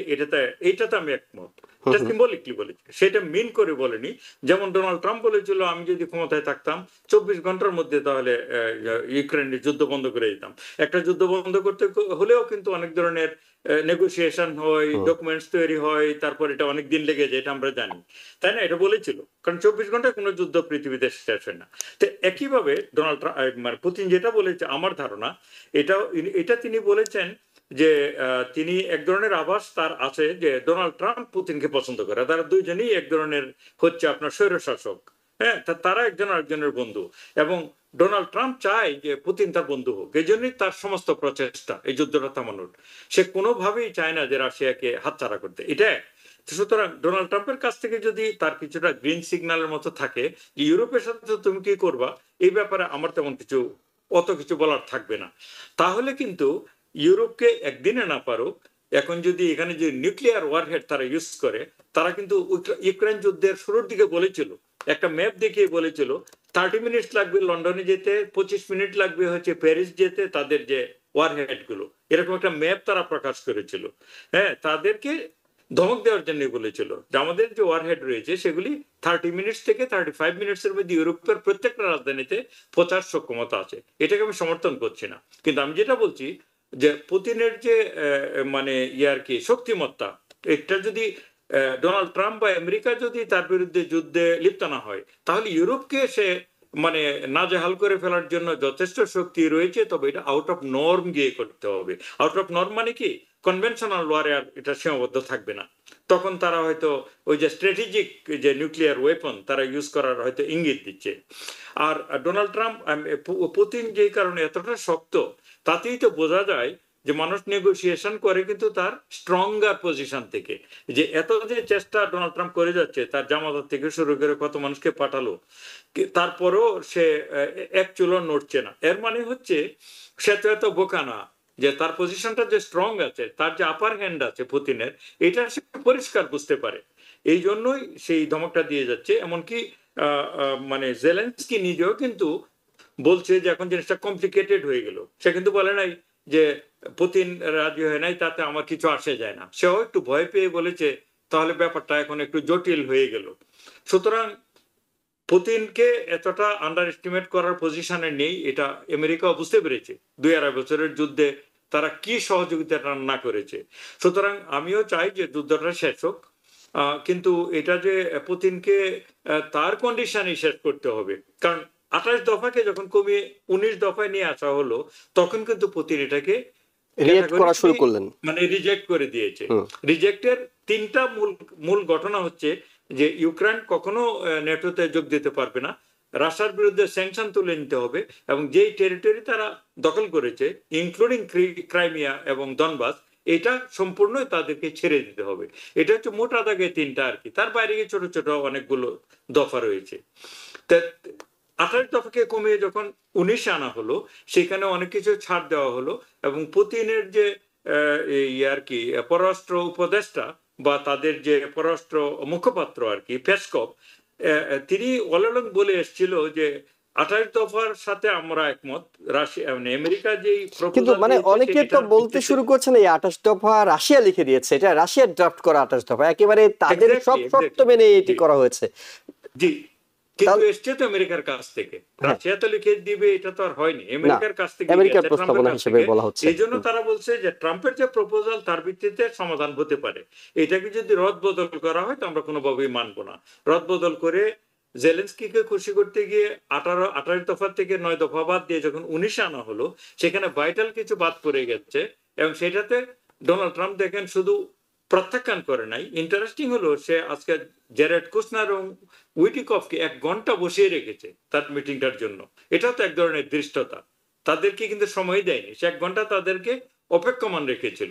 এইটাতে আমি একমত। এটা সিম্বলিকলি বলেছে, সেটা মিন করে বলেনি। যেমন ডোনাল্ড ট্রাম্প বলেছিল আমি যদি ক্ষমতায় থাকতাম 24 ঘন্টার মধ্যে তাহলে ইউক্রেনের যুদ্ধ বন্ধ করে দিতাম। একটা যুদ্ধ বন্ধ করতে হলেও কিন্তু অনেক ধরনের নেগোসিয়েশন হয়, ডকুমেন্টস তৈরি হয়, তারপর এটা অনেক দিন লেগে যায়, এটা আমরা জানি, তাই না? এটা বলেছিল, কারণ 24 ঘন্টায় কোনো যুদ্ধ পৃথিবীতে শেষ হয় না। তো একইভাবে ডোনাল্ড ট্রাম্প মানে পুতিন যেটা বলেছে, আমার ধারণা এটা তিনি বলেছেন যে তিনি এক ধরনের আভাস তার আছে যে ডোনাল্ড ট্রাম্প পুতিনকে পছন্দ করে, তারা দুইজনই এক ধরনের হচ্ছে আপনার স্বৈরশাসক। হ্যাঁ, তারা একজন আরেকজনের বন্ধু, এবং ডোনাল্ড ট্রাম্প চায় যে পুতিন তার বন্ধু হোক। এই জন্যই তার সমস্ত প্রচেষ্টা এই যুদ্ধটা থামানোর। সে কোনোভাবেই চায় না যে রাশিয়াকে হাতছাড়া করতে, এটা। সুতরাং ডোনাল্ড ট্রাম্পের কাছ থেকে যদি তার কিছুটা গ্রিন সিগন্যালের মতো থাকে যে ইউরোপের সাথে তুমি কি করবা, এই ব্যাপারে আমার তেমন অত কিছু বলার থাকবে না, তাহলে কিন্তু ইউরোপকে একদিনে না পারুক, এখন যদি এখানে যে নিউক্লিয়ার ওয়ারহেড তারা ইউজ করে, তারা কিন্তু ইউক্রেন যুদ্ধের শুরুর দিকে বলেছিল, একটা ম্যাপ দেখিয়ে বলেছিল 30 মিনিট লাগবে লন্ডনে যেতে, 25 মিনিট লাগবে হচ্ছে প্যারিস যেতে, তাদের যে ওয়ারহেড গুলো, এরকম একটা ম্যাপ তারা প্রকাশ করেছিল। হ্যাঁ, তাদেরকে ধমক দেওয়ার জন্য বলেছিল যে আমাদের যে ওয়ারহেড রয়েছে সেগুলি 30 মিনিট থেকে 35 মিনিটের মধ্যে ইউরোপের প্রত্যেকটা রাজধানীতে পৌঁছার সক্ষমতা আছে। এটাকে আমি সমর্থন করছি না, কিন্তু আমি যেটা বলছি যে পুতিনের যে মানে ইয়ার কি শক্তিমত্তা, এটা যদি ডোনাল্ড ট্রাম্প বা আমেরিকা যদি তার বিরুদ্ধে যুদ্ধে লিপ্ত না হয়, তাহলে ইউরোপকে সে মানে নাজেহাল করে ফেলার জন্য যথেষ্ট শক্তি রয়েছে। তবে এটা আউট অফ নর্ম গিয়ে করতে হবে। আউট অফ নর্ম মানে কি, কনভেনশনাল ওয়ারে আর এটা সীমাবদ্ধ থাকবে না। তখন তারা হয়তো ওই যে স্ট্র্যাটেজিক যে নিউক্লিয়ার ওয়েপন তারা ইউজ করার হয়তো ইঙ্গিত দিচ্ছে। আর ডোনাল্ড ট্রাম্প পুতিন যেই কারণে এতটা শক্ত, তাতেই তো বোঝা যায় যে মানুষ নেগোসিয়েশন করে কিন্তু তার স্ট্রঙ্গার পজিশন থেকে। যে এত যে চেষ্টা ডোনাল্ড ট্রাম্প করে যাচ্ছে, তার জামানত থেকে শুরু করে কত মানুষকে পাঠালো, তারপরও সে এক চুলো নড়ছে না। এর মানে হচ্ছে সে তো এত বোকা না, যে তার পজিশনটা যে স্ট্রং আছে, তার যে আপার হ্যান্ড আছে পুতিনের, এটা সে পরিষ্কার বুঝতে পারে। এই জন্যই সেই ধমকটা দিয়ে যাচ্ছে। এমনকি মানে জেলেনস্কি নিজেও কিন্তু বলছে যে এখন জিনিসটা কমপ্লিকেটেড হয়ে গেল। সে কিন্তু বলে নাই যে পুতিন রাজি হয় নাই তাতে আমার কিছু আসে যায় না, সেও একটু ভয় পেয়ে বলেছে তাহলে ব্যাপারটা এখন একটু জটিল হয়ে গেল। সুতরাং পুতিনকে এতটা আন্ডার এস্টিমেট করার পজিশনে নেই, এটা আমেরিকাও বুঝতে পেরেছে 2-2.5 বছরের যুদ্ধে তারা কি সহযোগিতা না করেছে। সুতরাং আমিও চাই যে যুদ্ধটা শেষ হোক, কিন্তু এটা যে পুতিনকে তার কন্ডিশনে শেষ করতে হবে। কারণ 28 দফাকে যখন কমিয়ে 19 দফায় নিয়ে আসা হলো, তখন কিন্তু পুতিন এটাকে মানে রিজেক্ট করে দিয়েছে। রিজেক্টের 3টা মূল ঘটনা হচ্ছে যে ইউক্রেন কখনো নেটোতে যোগ দিতে পারবে না, রাশিয়ার বিরুদ্ধে স্যাংশন তুলে নিতে হবে, এবং যেই টেরিটরি তারা দখল করেছে ইনক্লুডিং ক্রাইমিয়া এবং দনবাস, এটা সম্পূর্ণ তাদেরকে ছেড়ে দিতে হবে। এটা হচ্ছে মোটা দাগে 3টা আর কি, তার বাইরে ছোট ছোট অনেকগুলো দফা রয়েছে। 28 দফাকে কমিয়ে যখন 19 আনা হলো, সেখানে অনেক কিছু ছাড় দেওয়া হলো, এবং পুতিনের যে আর কি পররাষ্ট্র উপদেষ্টা বা তাদের যে পররাষ্ট্র মুখপাত্র আর কি পেসকভ, তিনি অলং বলে এসেছিল যে 28 দফার সাথে আমরা একমত। রাশিয়া মানে আমেরিকা যেই কিন্তু মানে অনেকে তো বলতে শুরু করছেন এই 28 দফা রাশিয়া লিখে দিয়েছে, এটা রাশিয়ার ড্রাফট করা 28 দফা, একেবারে তাদের সব শর্ত মেনে এটি করা হয়েছে। জি, কিন্তু তাহলে এসছে তো আমেরিকার কাছ থেকে। হ্যাঁ, রাশিয়া তো লিখে দিবে এটা তো আর হয়নি। না, আমেরিকার কাছ থেকে আমেরিকার গেছে, ট্রাম্পের প্রস্তাবনা কাছ হিসেবে থেকে। বলা হচ্ছে। এইজন্য তারা বলছে যে ট্রাম্পের যে প্রপোজাল তার ভিত্তিতে সমাধান হতে পারে। এটাকে যদি রদবদল করা হয় তো আমরা কোনোভাবেই মানব না। রদবদল করে জেলেনস্কিকে খুশি করতে গিয়ে ১৮ দফা থেকে ৯ দফা বাদ দিয়ে যখন ১৯ আনা হলো, সেখানে ভাইটাল কিছু বাদ পড়ে গেছে এবং সেটাতে ডোনাল্ড ট্রাম্প দেখেন শুধু প্রত্যাখ্যান করে নাই। ইন্টারেস্টিং হলো সে আজকে জেরেড কুশনার এবং উইটিকফকে ১ ঘন্টা বসিয়ে রেখেছে তার মিটিংটার জন্য। এটাও তো এক ধরনের ধৃষ্টতা। তাদেরকে কিন্তু সময় দেয়নি। সে ১ ঘন্টা তাদেরকে অপেক্ষমান রেখেছিল।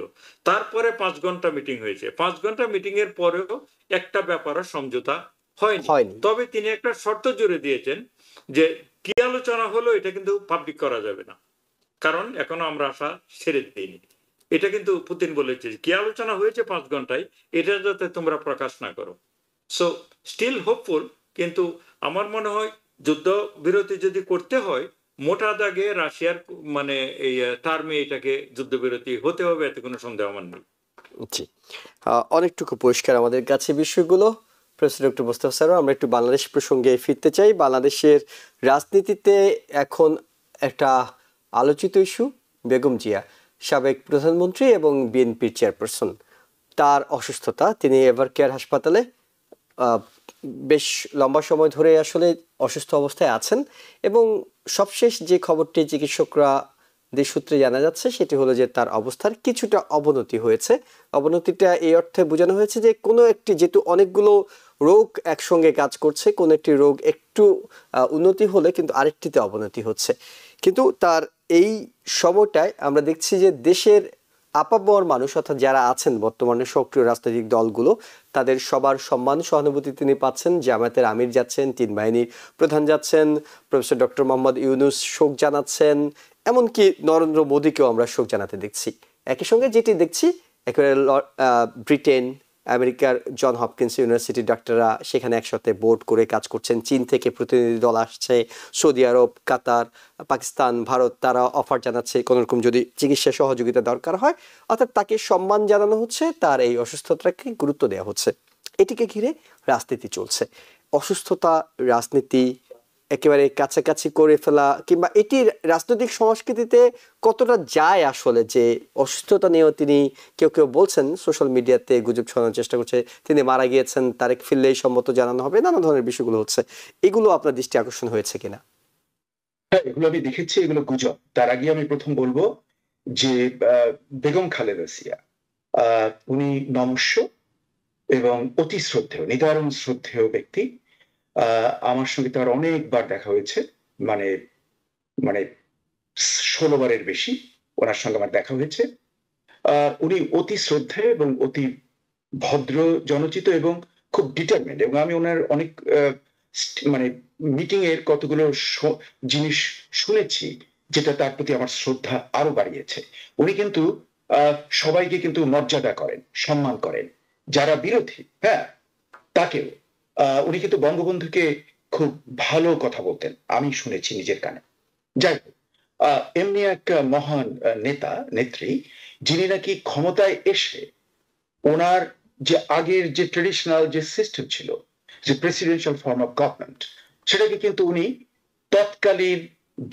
তারপরে ৫ ঘন্টা মিটিং হয়েছে। ৫ ঘন্টা মিটিং এর পরেও একটা ব্যাপারও সমঝোতা হয়নি। হয়নি। তবে তিনি একটা শর্ত জুড়ে দিয়েছেন যে কি আলোচনা হলো এটা কিন্তু পাবলিক করা যাবে না। কারণ এখনো আমরা আশা ছেড়ে দিইনি। এটা কিন্তু পুতিন বলেছে যে, কি আলোচনা হয়েছে ৫ ঘন্টায় এটা যাতে তোমরা প্রকাশ না করো। সো স্টিল হোপফুল, কিন্তু আমার মনে হয় যুদ্ধ বিরতি যদি করতে হয় মোটা দাগে রাশিয়ার মানে এই টার্মে এটাকে যুদ্ধবিরতি হতে হবে, এতে কোনো সন্দেহ আমার নেই। জি, অনেকটুকু পরিষ্কার আমাদের কাছে বিষয়গুলো। প্রফেসর ডক্টর মোস্তফা স্যার, আমরা একটু বাংলাদেশ প্রসঙ্গে ফিরতে চাই। বাংলাদেশের রাজনীতিতে এখন একটা আলোচিত ইস্যু বেগম জিয়া, সাবেক প্রধানমন্ত্রী এবং বিএনপির চেয়ারপারসন, তার অসুস্থতা। তিনি এভার কেয়ার হাসপাতালে আহ, বেশ লম্বা সময় ধরে আসলে অসুস্থ অবস্থায় আছেন এবং সবশেষ যে খবরটি চিকিৎসকরা যে সূত্রে জানা যাচ্ছে সেটি হলো যে তার অবস্থার কিছুটা অবনতি হয়েছে। অবনতিটা এই অর্থে বোঝানো হয়েছে যে কোনো একটি, যেহেতু অনেকগুলো রোগ একসঙ্গে কাজ করছে, কোনো একটি রোগ একটু উন্নতি হলে কিন্তু আরেকটিতে অবনতি হচ্ছে। কিন্তু তার এই সময়টায় আমরা দেখছি যে দেশের আপামর মানুষ অর্থাৎ যারা আছেন বর্তমানে সক্রিয় রাজনৈতিক দলগুলো, তাদের সবার সম্মান সহানুভূতি তিনি পাচ্ছেন। জামায়াতের আমির যাচ্ছেন, ৩ বাহিনীর প্রধান যাচ্ছেন, প্রফেসর ডক্টর মোহাম্মদ ইউনূস শোক জানাচ্ছেন, এমনকি নরেন্দ্র মোদীকেও আমরা শোক জানাতে দেখছি। একই সঙ্গে যেটি দেখছি একেবারে ব্রিটেন, আমেরিকার জন হপকিন্স ইউনিভার্সিটির ডাক্তাররা সেখানে একসাথে বোর্ড করে কাজ করছেন। চীন থেকে প্রতিনিধি দল আসছে, সৌদি আরব, কাতার, পাকিস্তান, ভারত, তারা অফার জানাচ্ছে কোনোরকম যদি চিকিৎসা সহযোগিতা দরকার হয়। অর্থাৎ তাকে সম্মান জানানো হচ্ছে, তার এই অসুস্থতাকে গুরুত্ব দেওয়া হচ্ছে। এটিকে ঘিরে রাজনীতি চলছে। অসুস্থতা রাজনীতি একেবারে কাছাকাছি করে ফেলা, কিংবা এটি রাজনৈতিক সংস্কৃতিতে কতটা যায় আসলে, যে অসুস্থতা নিয়েও তিনি, কেউ কেউ বলছেন সোশ্যাল মিডিয়াতে গুজব ছড়ানোর চেষ্টা করছে তিনি মারা গিয়েছেন, তারেক ফিরলেই সম্মত জানানো হবে, নানা ধরনের বিষয়গুলো হচ্ছে। এগুলো আপনার দৃষ্টি আকর্ষণ হয়েছে কিনা? হ্যাঁ, এগুলো আমি দেখেছি, এগুলো গুজব। তার আগে আমি প্রথম বলবো যে বেগম খালেদা জিয়া উনি নমস্য এবং অতি শ্রদ্ধেয়, নিদারুণ শ্রদ্ধেয় ব্যক্তি। আমার সঙ্গে তার অনেকবার দেখা হয়েছে, মানে মানে 16 বারের বেশি ওনার সঙ্গে আমার দেখা হয়েছে। উনি অতি শ্রদ্ধেয় এবং অতি ভদ্র জনচিত এবং খুব ডিটারমেন্ট, এবং আমি ওনার অনেক মানে মিটিং এর কতগুলো জিনিস শুনেছি যেটা তার প্রতি আমার শ্রদ্ধা আরো বাড়িয়েছে। উনি কিন্তু সবাইকে কিন্তু মর্যাদা করেন, সম্মান করেন, যারা বিরোধী হ্যাঁ তাকেও। উনি কিন্তু বঙ্গবন্ধুকে খুব ভালো কথা বলতেন, আমি শুনেছি নিজের কানে। যাই হোক, এমনি এক মহান নেতা নেত্রী, যিনি নাকি ক্ষমতায় এসে ওনার যে আগের যে ট্রেডিশনাল যে সিস্টেম ছিল, যে প্রেসিডেন্সিয়াল ফর্ম অফ গভর্নমেন্ট, সেটাকে কিন্তু উনি তৎকালীন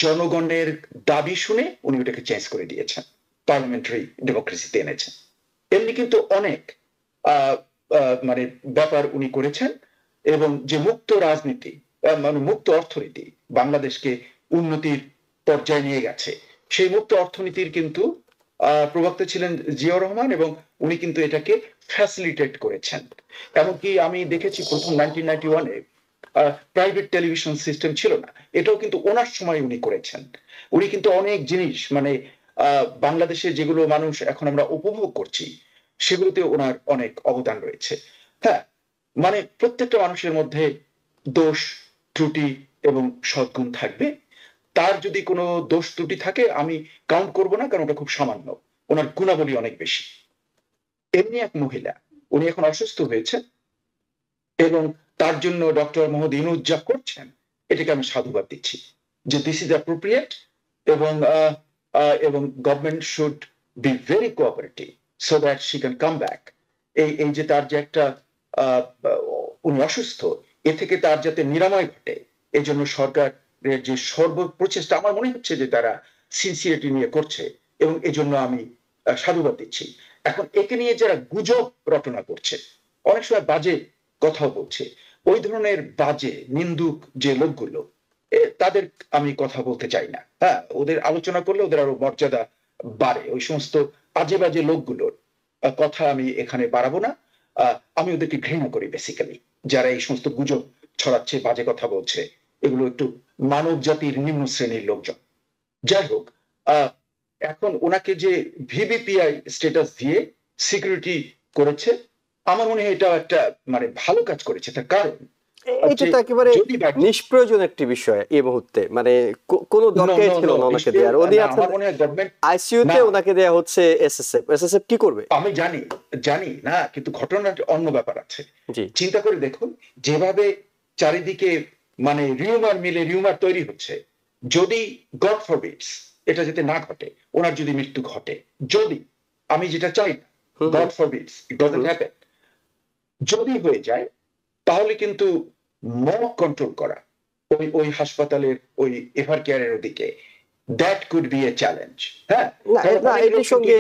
জনগণের দাবি শুনে উনি ওটাকে চেঞ্জ করে দিয়েছেন, পার্লামেন্টারি ডেমোক্রেসিতে এনেছেন। এমনি কিন্তু অনেক মানে ব্যাপার উনি করেছেন, এবং যে মুক্ত রাজনীতি, মানে মুক্ত অর্থনীতি বাংলাদেশকে উন্নতির পর্যায়ে নিয়ে গেছে, সেই মুক্ত অর্থনীতির কিন্তু প্রবক্তা ছিলেন জিয়াউর রহমান, এবং উনি কিন্তু এটাকে ফ্যাসিলিটেট করেছেন। এমনকি আমি দেখেছি প্রথম 1991-এ প্রাইভেট টেলিভিশন সিস্টেম ছিল না, এটাও কিন্তু ওনার সময় উনি করেছেন। উনি কিন্তু অনেক জিনিস, মানে বাংলাদেশে যেগুলো মানুষ এখন আমরা উপভোগ করছি সেগুলোতে ওনার অনেক অবদান রয়েছে। হ্যাঁ, মানে প্রত্যেকটা মানুষের মধ্যে দোষ ত্রুটি এবং সদ্গুণ থাকবে। তার যদি কোনো দোষ ত্রুটি থাকে আমি কাউন্ট করব না, কারণ ওটা খুব সামান্য, ওনার গুণাবলী অনেক বেশি। এমনি এক মহিলা, উনি এখন অসুস্থ হয়েছে এবং তার জন্য ডক্টর মোহাম্মদ ইউনূস যা করছেন এটাকে আমি সাধুবাদ দিচ্ছি, যে দিস ইজ অ্যাপ্রোপ্রিয়েট, এবং এবং government should be very cooperative so that she can come back. এই যে তার যে একটা উনি অসুস্থ, এ থেকে তার যাতে নিরাময় ঘটে, এই জন্য সরকারের যে সর্বপ্রচেষ্টা আমার মনে হচ্ছে যে তারা সিনসিয়ারিটি নিয়ে করছে, এবং এজন্য আমি সাধুবাদ দিচ্ছি। এখন একে নিয়ে যারা গুজব রটনা করছে, অনেক সময় বাজে কথাও বলছে, ওই ধরনের বাজে নিন্দুক যে লোকগুলো, তাদের আমি কথা বলতে চাই না। হ্যাঁ, ওদের আলোচনা করলে ওদের আরো মর্যাদা বাড়ে। ওই সমস্ত বাজে বাজে লোকগুলোর কথা আমি এখানে বাড়াবো না। আমি ওদেরকে ঘৃণা করি বেসিক্যালি, যারা এই সমস্ত গুজব ছড়াচ্ছে, বাজে কথা বলছে, এগুলো একটু মানব জাতির নিম্ন শ্রেণীর লোকজন। যাই হোক, এখন ওনাকে যে ভিভিপিআই স্ট্যাটাস দিয়ে সিকিউরিটি করেছে, আমার মনে হয় এটা একটা মানে ভালো কাজ করেছে। তার কারণ এটা তো একেবারে নিষ্প্রয়োজন একটি বিষয় এই মুহূর্তে, মানে কোনো দরকারই ছিল না ওনাকে দেওয়ার। উনি আছেন আইসিইউতে, ওনাকে দেয়া হচ্ছে এসএসএফ। এসএসএফ কি করবে? আমি জানি না, কিন্তু ঘটনাটা অন্য ব্যাপার আছে। চিন্তা করে দেখুন, যেভাবে চারিদিকে মানে রিউমার তৈরি হচ্ছে, যদি গড ফরবিডস এটা যাতে না ঘটে, ওনার যদি মৃত্যু ঘটে, যদি, আমি যেটা চাই না, গড ফরবিডস ইট ডাজন্ট হ্যাপেন, যদি হয়ে যায়, তাহলে কিন্তু মব কন্ট্রোল করা ওই হাসপাতালের ওই এভার কেয়ারের ওদিকে, that could B A challenge. হ্যাঁ, এটির সঙ্গে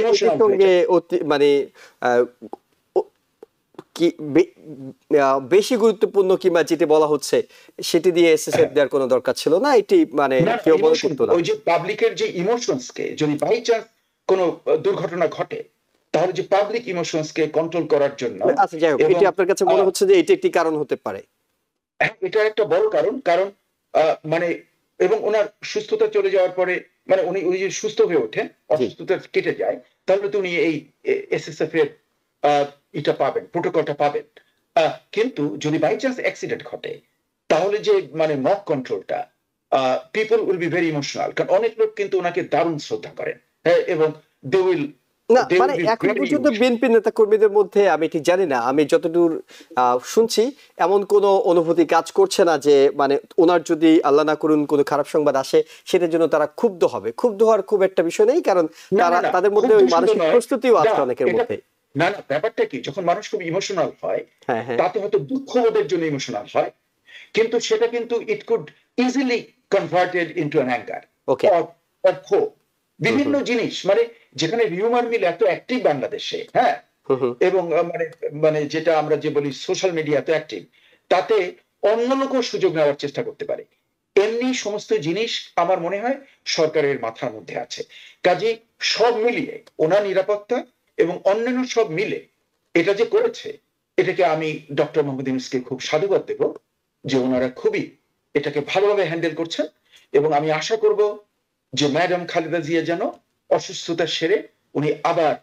মানে কি বেশি গুরুত্বপূর্ণ কিংবা যেটি বলা হচ্ছে সেটি দিয়ে এসএসএফ দেওয়ার কোনো দরকার ছিল না। এটি মানে কেউ মনে করতো না। ওই যে পাবলিকের যে ইমোশনসকে যদি বাই চান্স কোনো দুর্ঘটনা ঘটে, তাহলে যে পাবলিক ইমোশনসকে কন্ট্রোল করার জন্য, আচ্ছা যাই হোক, এটি আপনার কাছে মনে হচ্ছে যে এটি একটি কারণ হতে পারে? এটা একটা বড় কারণ মানে, এবং ওনার সুস্থতা চলে যাওয়ার পরে, মানে উনি যদি সুস্থ হয়ে ওঠেন, অসুস্থতা কেটে যায়, তাহলে তো উনি এই এসএসএফ এর এটা পাবেন, প্রোটোকলটা পাবেন। কিন্তু যদি বাই চান্স অ্যাক্সিডেন্ট ঘটে, তাহলে যে মানে মক কন্ট্রোলটা, people will be very emotional, কারণ অনেক লোক কিন্তু ওনাকে দারুণ শ্রদ্ধা করেন। হ্যাঁ, এবং দে উইল না, মানে এখন পর্যন্ত বিএনপি নেতা কর্মীদের মধ্যে আমি ঠিক জানি না, আমি যতদূর শুনছি এমন কোনো অনুভূতি কাজ করছে না যে মানে ওনার যদি আল্লাহ না করুন কোনো খারাপ সংবাদ আসে, সেটার জন্য তারা ক্ষুব্ধ হবে। ক্ষুব্ধ হওয়ার খুব একটা বিষয় নেই, কারণ তাদের মধ্যে ওই মানসিক প্রস্তুতিও আছে অনেকের মধ্যে। না, ব্যাপারটা কি, যখন মানুষ খুব ইমোশনাল হয়, তাতে হয়তো দুঃখ ওদের জন্য ইমোশনাল হয়, কিন্তু সেটা কিন্তু it could easily converted into an anger or ক্ষোভ। বিভিন্ন জিনিস, মানে যেখানে রিউমার মিল এত অ্যাক্টিভ বাংলাদেশে, হ্যাঁ, এবং মানে যেটা আমরা যে বলি সোশ্যাল মিডিয়া এত অ্যাক্টিভ, তাতে অন্য লোকও সুযোগ নেওয়ার চেষ্টা করতে পারে। এমনি সমস্ত জিনিস আমার মনে হয় সরকারের মাথার মধ্যে আছে। কাজে সব মিলিয়ে ওনার নিরাপত্তা এবং অন্যান্য সব মিলে এটা যে করেছে, এটাকে আমি ডক্টর মোহাম্মদ ইউনূসকে খুব সাধুবাদ দেব যে ওনারা খুবই এটাকে ভালোভাবে হ্যান্ডেল করছেন। এবং আমি আশা করব যে ম্যাডাম খালেদা জিয়া যেন অসুস্থতা সেরে উনি আবার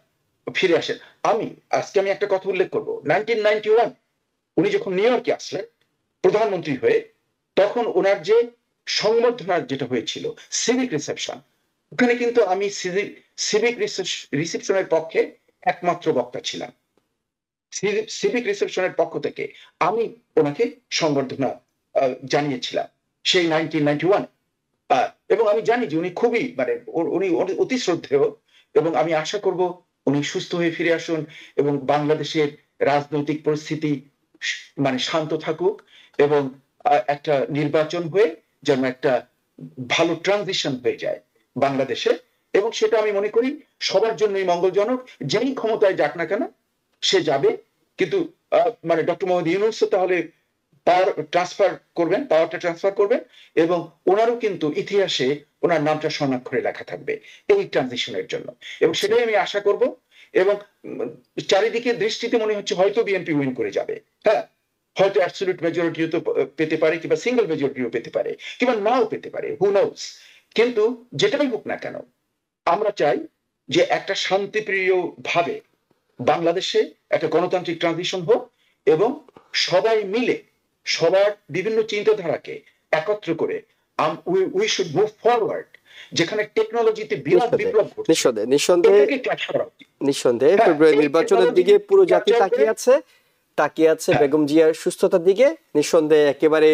ফিরে আসেন। আজকে আমি একটা কথা উল্লেখ করবো, 1991 উনি যখন নিউ ইয়র্কে আসলেন প্রধানমন্ত্রী হয়ে, তখন ওনার যে সংবর্ধনা যেটা হয়েছিল, সিভিক রিসেপশন, ওখানে কিন্তু আমি সিভিক রিসেপশনের পক্ষে একমাত্র বক্তা ছিলাম। সিভিক রিসেপশনের পক্ষ থেকে আমি ওনাকে সংবর্ধনা জানিয়েছিলাম সেই 1991। এবং আমি জানি যে উনি খুবই মানে উনি অতি শ্রদ্ধেয়, এবং আমি আশা করব উনি সুস্থ হয়ে ফিরে আসুন এবং বাংলাদেশের রাজনৈতিক পরিস্থিতি মানে শান্ত থাকুক, এবং একটা নির্বাচন হয়ে যেন একটা ভালো ট্রানজিশন হয়ে যায় বাংলাদেশে। এবং সেটা আমি মনে করি সবার জন্যই মঙ্গলজনক। যেই ক্ষমতায় যাক না কেন সে যাবে, কিন্তু মানে ডক্টর মোহাম্মদ ইউনূস তাহলে পাওয়ারটা ট্রান্সফার করবেন, এবং ওনারও কিন্তু ইতিহাসে ওনার নামটা স্বর্ণাক্ষরে লেখা থাকবে এই ট্রানজিশনের জন্য, এবং সেটাই আমি আশা করব। এবং চারিদিকে দৃষ্টিতে মনে হচ্ছে হয়তো বিএনপি উইন করে যাবে। হ্যাঁ, হয়তো অ্যাবসলিউট মেজরিটিও তো পেতে পারে, কিংবা সিঙ্গেল মেজরিটিও পেতে পারে, কিংবা নাও পেতে পারে, হু নোস। কিন্তু যেটাই হোক না কেন, আমরা চাই যে একটা শান্তিপ্রিয় ভাবে বাংলাদেশে একটা গণতান্ত্রিক ট্রানজিশন হোক, এবং সবাই মিলে সবার বিভিন্ন চিন্তাধারাকে একত্র করে উই শুড মুভ ফরওয়ার্ড। যেখানে টেকনোলজিতে বিরাট বিপ্লব ঘটছে, নিঃসন্দেহে ফেব্রুয়ারি নির্বাচনের দিকে পুরো জাতি তাকিয়ে আছে বেগম জিয়ার সুস্থতার দিকে। নিঃসন্দেহে একেবারে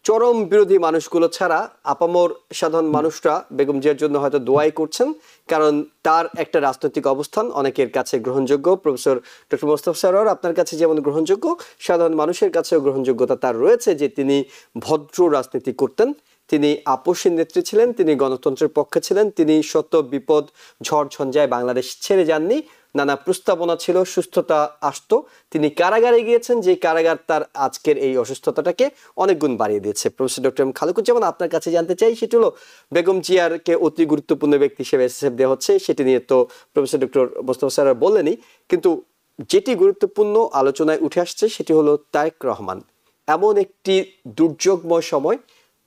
চরম বিরোধী মানুষগুলো ছাড়া আপামর সাধারণ মানুষরা বেগম জিয়ার জন্য হয়তো দোয়াই করছেন, কারণ তার একটা রাজনৈতিক অবস্থান অনেকের কাছে গ্রহণযোগ্য। প্রফেসর ডক্টর মোস্তফা সরোয়ার আপনার কাছে যেমন গ্রহণযোগ্য, সাধারণ মানুষের কাছেও গ্রহণযোগ্যতা তার রয়েছে যে তিনি ভদ্র রাজনীতি করতেন, তিনি আপোষের নেত্রী ছিলেন, তিনি গণতন্ত্রের পক্ষে ছিলেন, তিনি শত বিপদ ঝড় ঝঞ্ঝায় বাংলাদেশ ছেড়ে যাননি, নানা প্রস্তাবনা ছিল, সুস্থতা আসতো, তিনি কারাগারে গিয়েছেন, যে কারাগার তার আজকের এই অসুস্থতাটাকে অনেক গুণ বাড়িয়ে দিয়েছে। প্রফেসর ডক্টর এম খালেকুজ্জামান, আপনার কাছে জানতে চাই সেটি হলো, বেগম জিয়ারকে অতি গুরুত্বপূর্ণ ব্যক্তি হিসেবে এসএসএফ দেওয়া হচ্ছে, সেটি নিয়ে তো প্রফেসর ডক্টর মোস্তফা সরোয়ার বললেনই, কিন্তু যেটি গুরুত্বপূর্ণ আলোচনায় উঠে আসছে সেটি হলো তারেক রহমান। এমন একটি দুর্যোগময় সময়,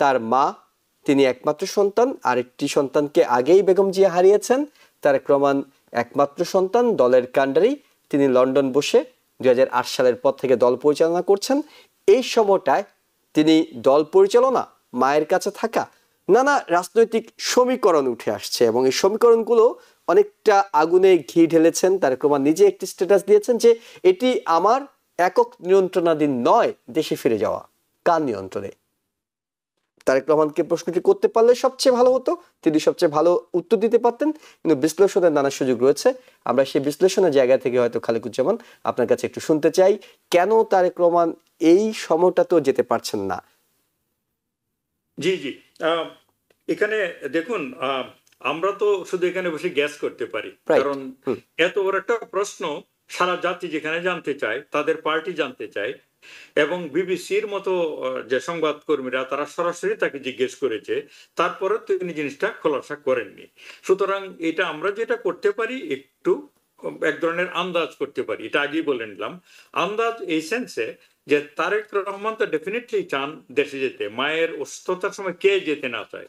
তার মা, তিনি একমাত্র সন্তান, আরেকটি সন্তানকে আগেই বেগম জিয়া হারিয়েছেন, তারেক রহমান একমাত্র সন্তান, দলের কাণ্ডারি, তিনি লন্ডন বসে 2008 সালের পর থেকে দল পরিচালনা করছেন। এই সময়টায় তিনি দল পরিচালনা, মায়ের কাছে থাকা, নানা রাজনৈতিক সমীকরণ উঠে আসছে এবং এই সমীকরণগুলো অনেকটা আগুনে ঘি ঢেলেছেন। তারেক রহমান নিজে একটি স্ট্যাটাস দিয়েছেন যে এটি আমার একক নিয়ন্ত্রণাধীন নয়, দেশে ফিরে যাওয়া কার নিয়ন্ত্রণে। তারেক রহমানকে প্রশ্নটি করতে পারলে সবচেয়ে ভালো হতো, তিনি সবচেয়ে ভালো উত্তর দিতে পারতেন, কিন্তু বিশ্লেষণের নানা সুযোগ রয়েছে। আমরা সেই বিশ্লেষণের জায়গা থেকে হয়তো খালেকুজ্জামান আপনার কাছে একটু শুনতে চাই, কেন তারেক রহমান এই সময়টাতেও যেতে পারছেন না। জি জি এখানে দেখুন, আমরা তো শুধু এখানে বসে গ্যাস করতে পারি, কারণ এত বড় একটা প্রশ্ন সারা জাতি যেখানে জানতে চায়, তাদের পার্টি জানতে চায়, এবং বিবিসির মতো যে সংবাদ কর্মীরা তারা সরাসরি তাকে জিজ্ঞেস করেছে, তারপরে তিনি জিনিসটা খোলাসা করেননি। সুতরাং এটা আমরা যেটা করতে পারি, একটু এক ধরনের আন্দাজ করতে পারি, এটা আগেই বলে নিলাম। আন্দাজ এই সেন্সে যে তারেক রহমান তো ডেফিনেটলি চান দেশে যেতে, মায়ের অসুস্থতার সময় কে যেতে না চায়,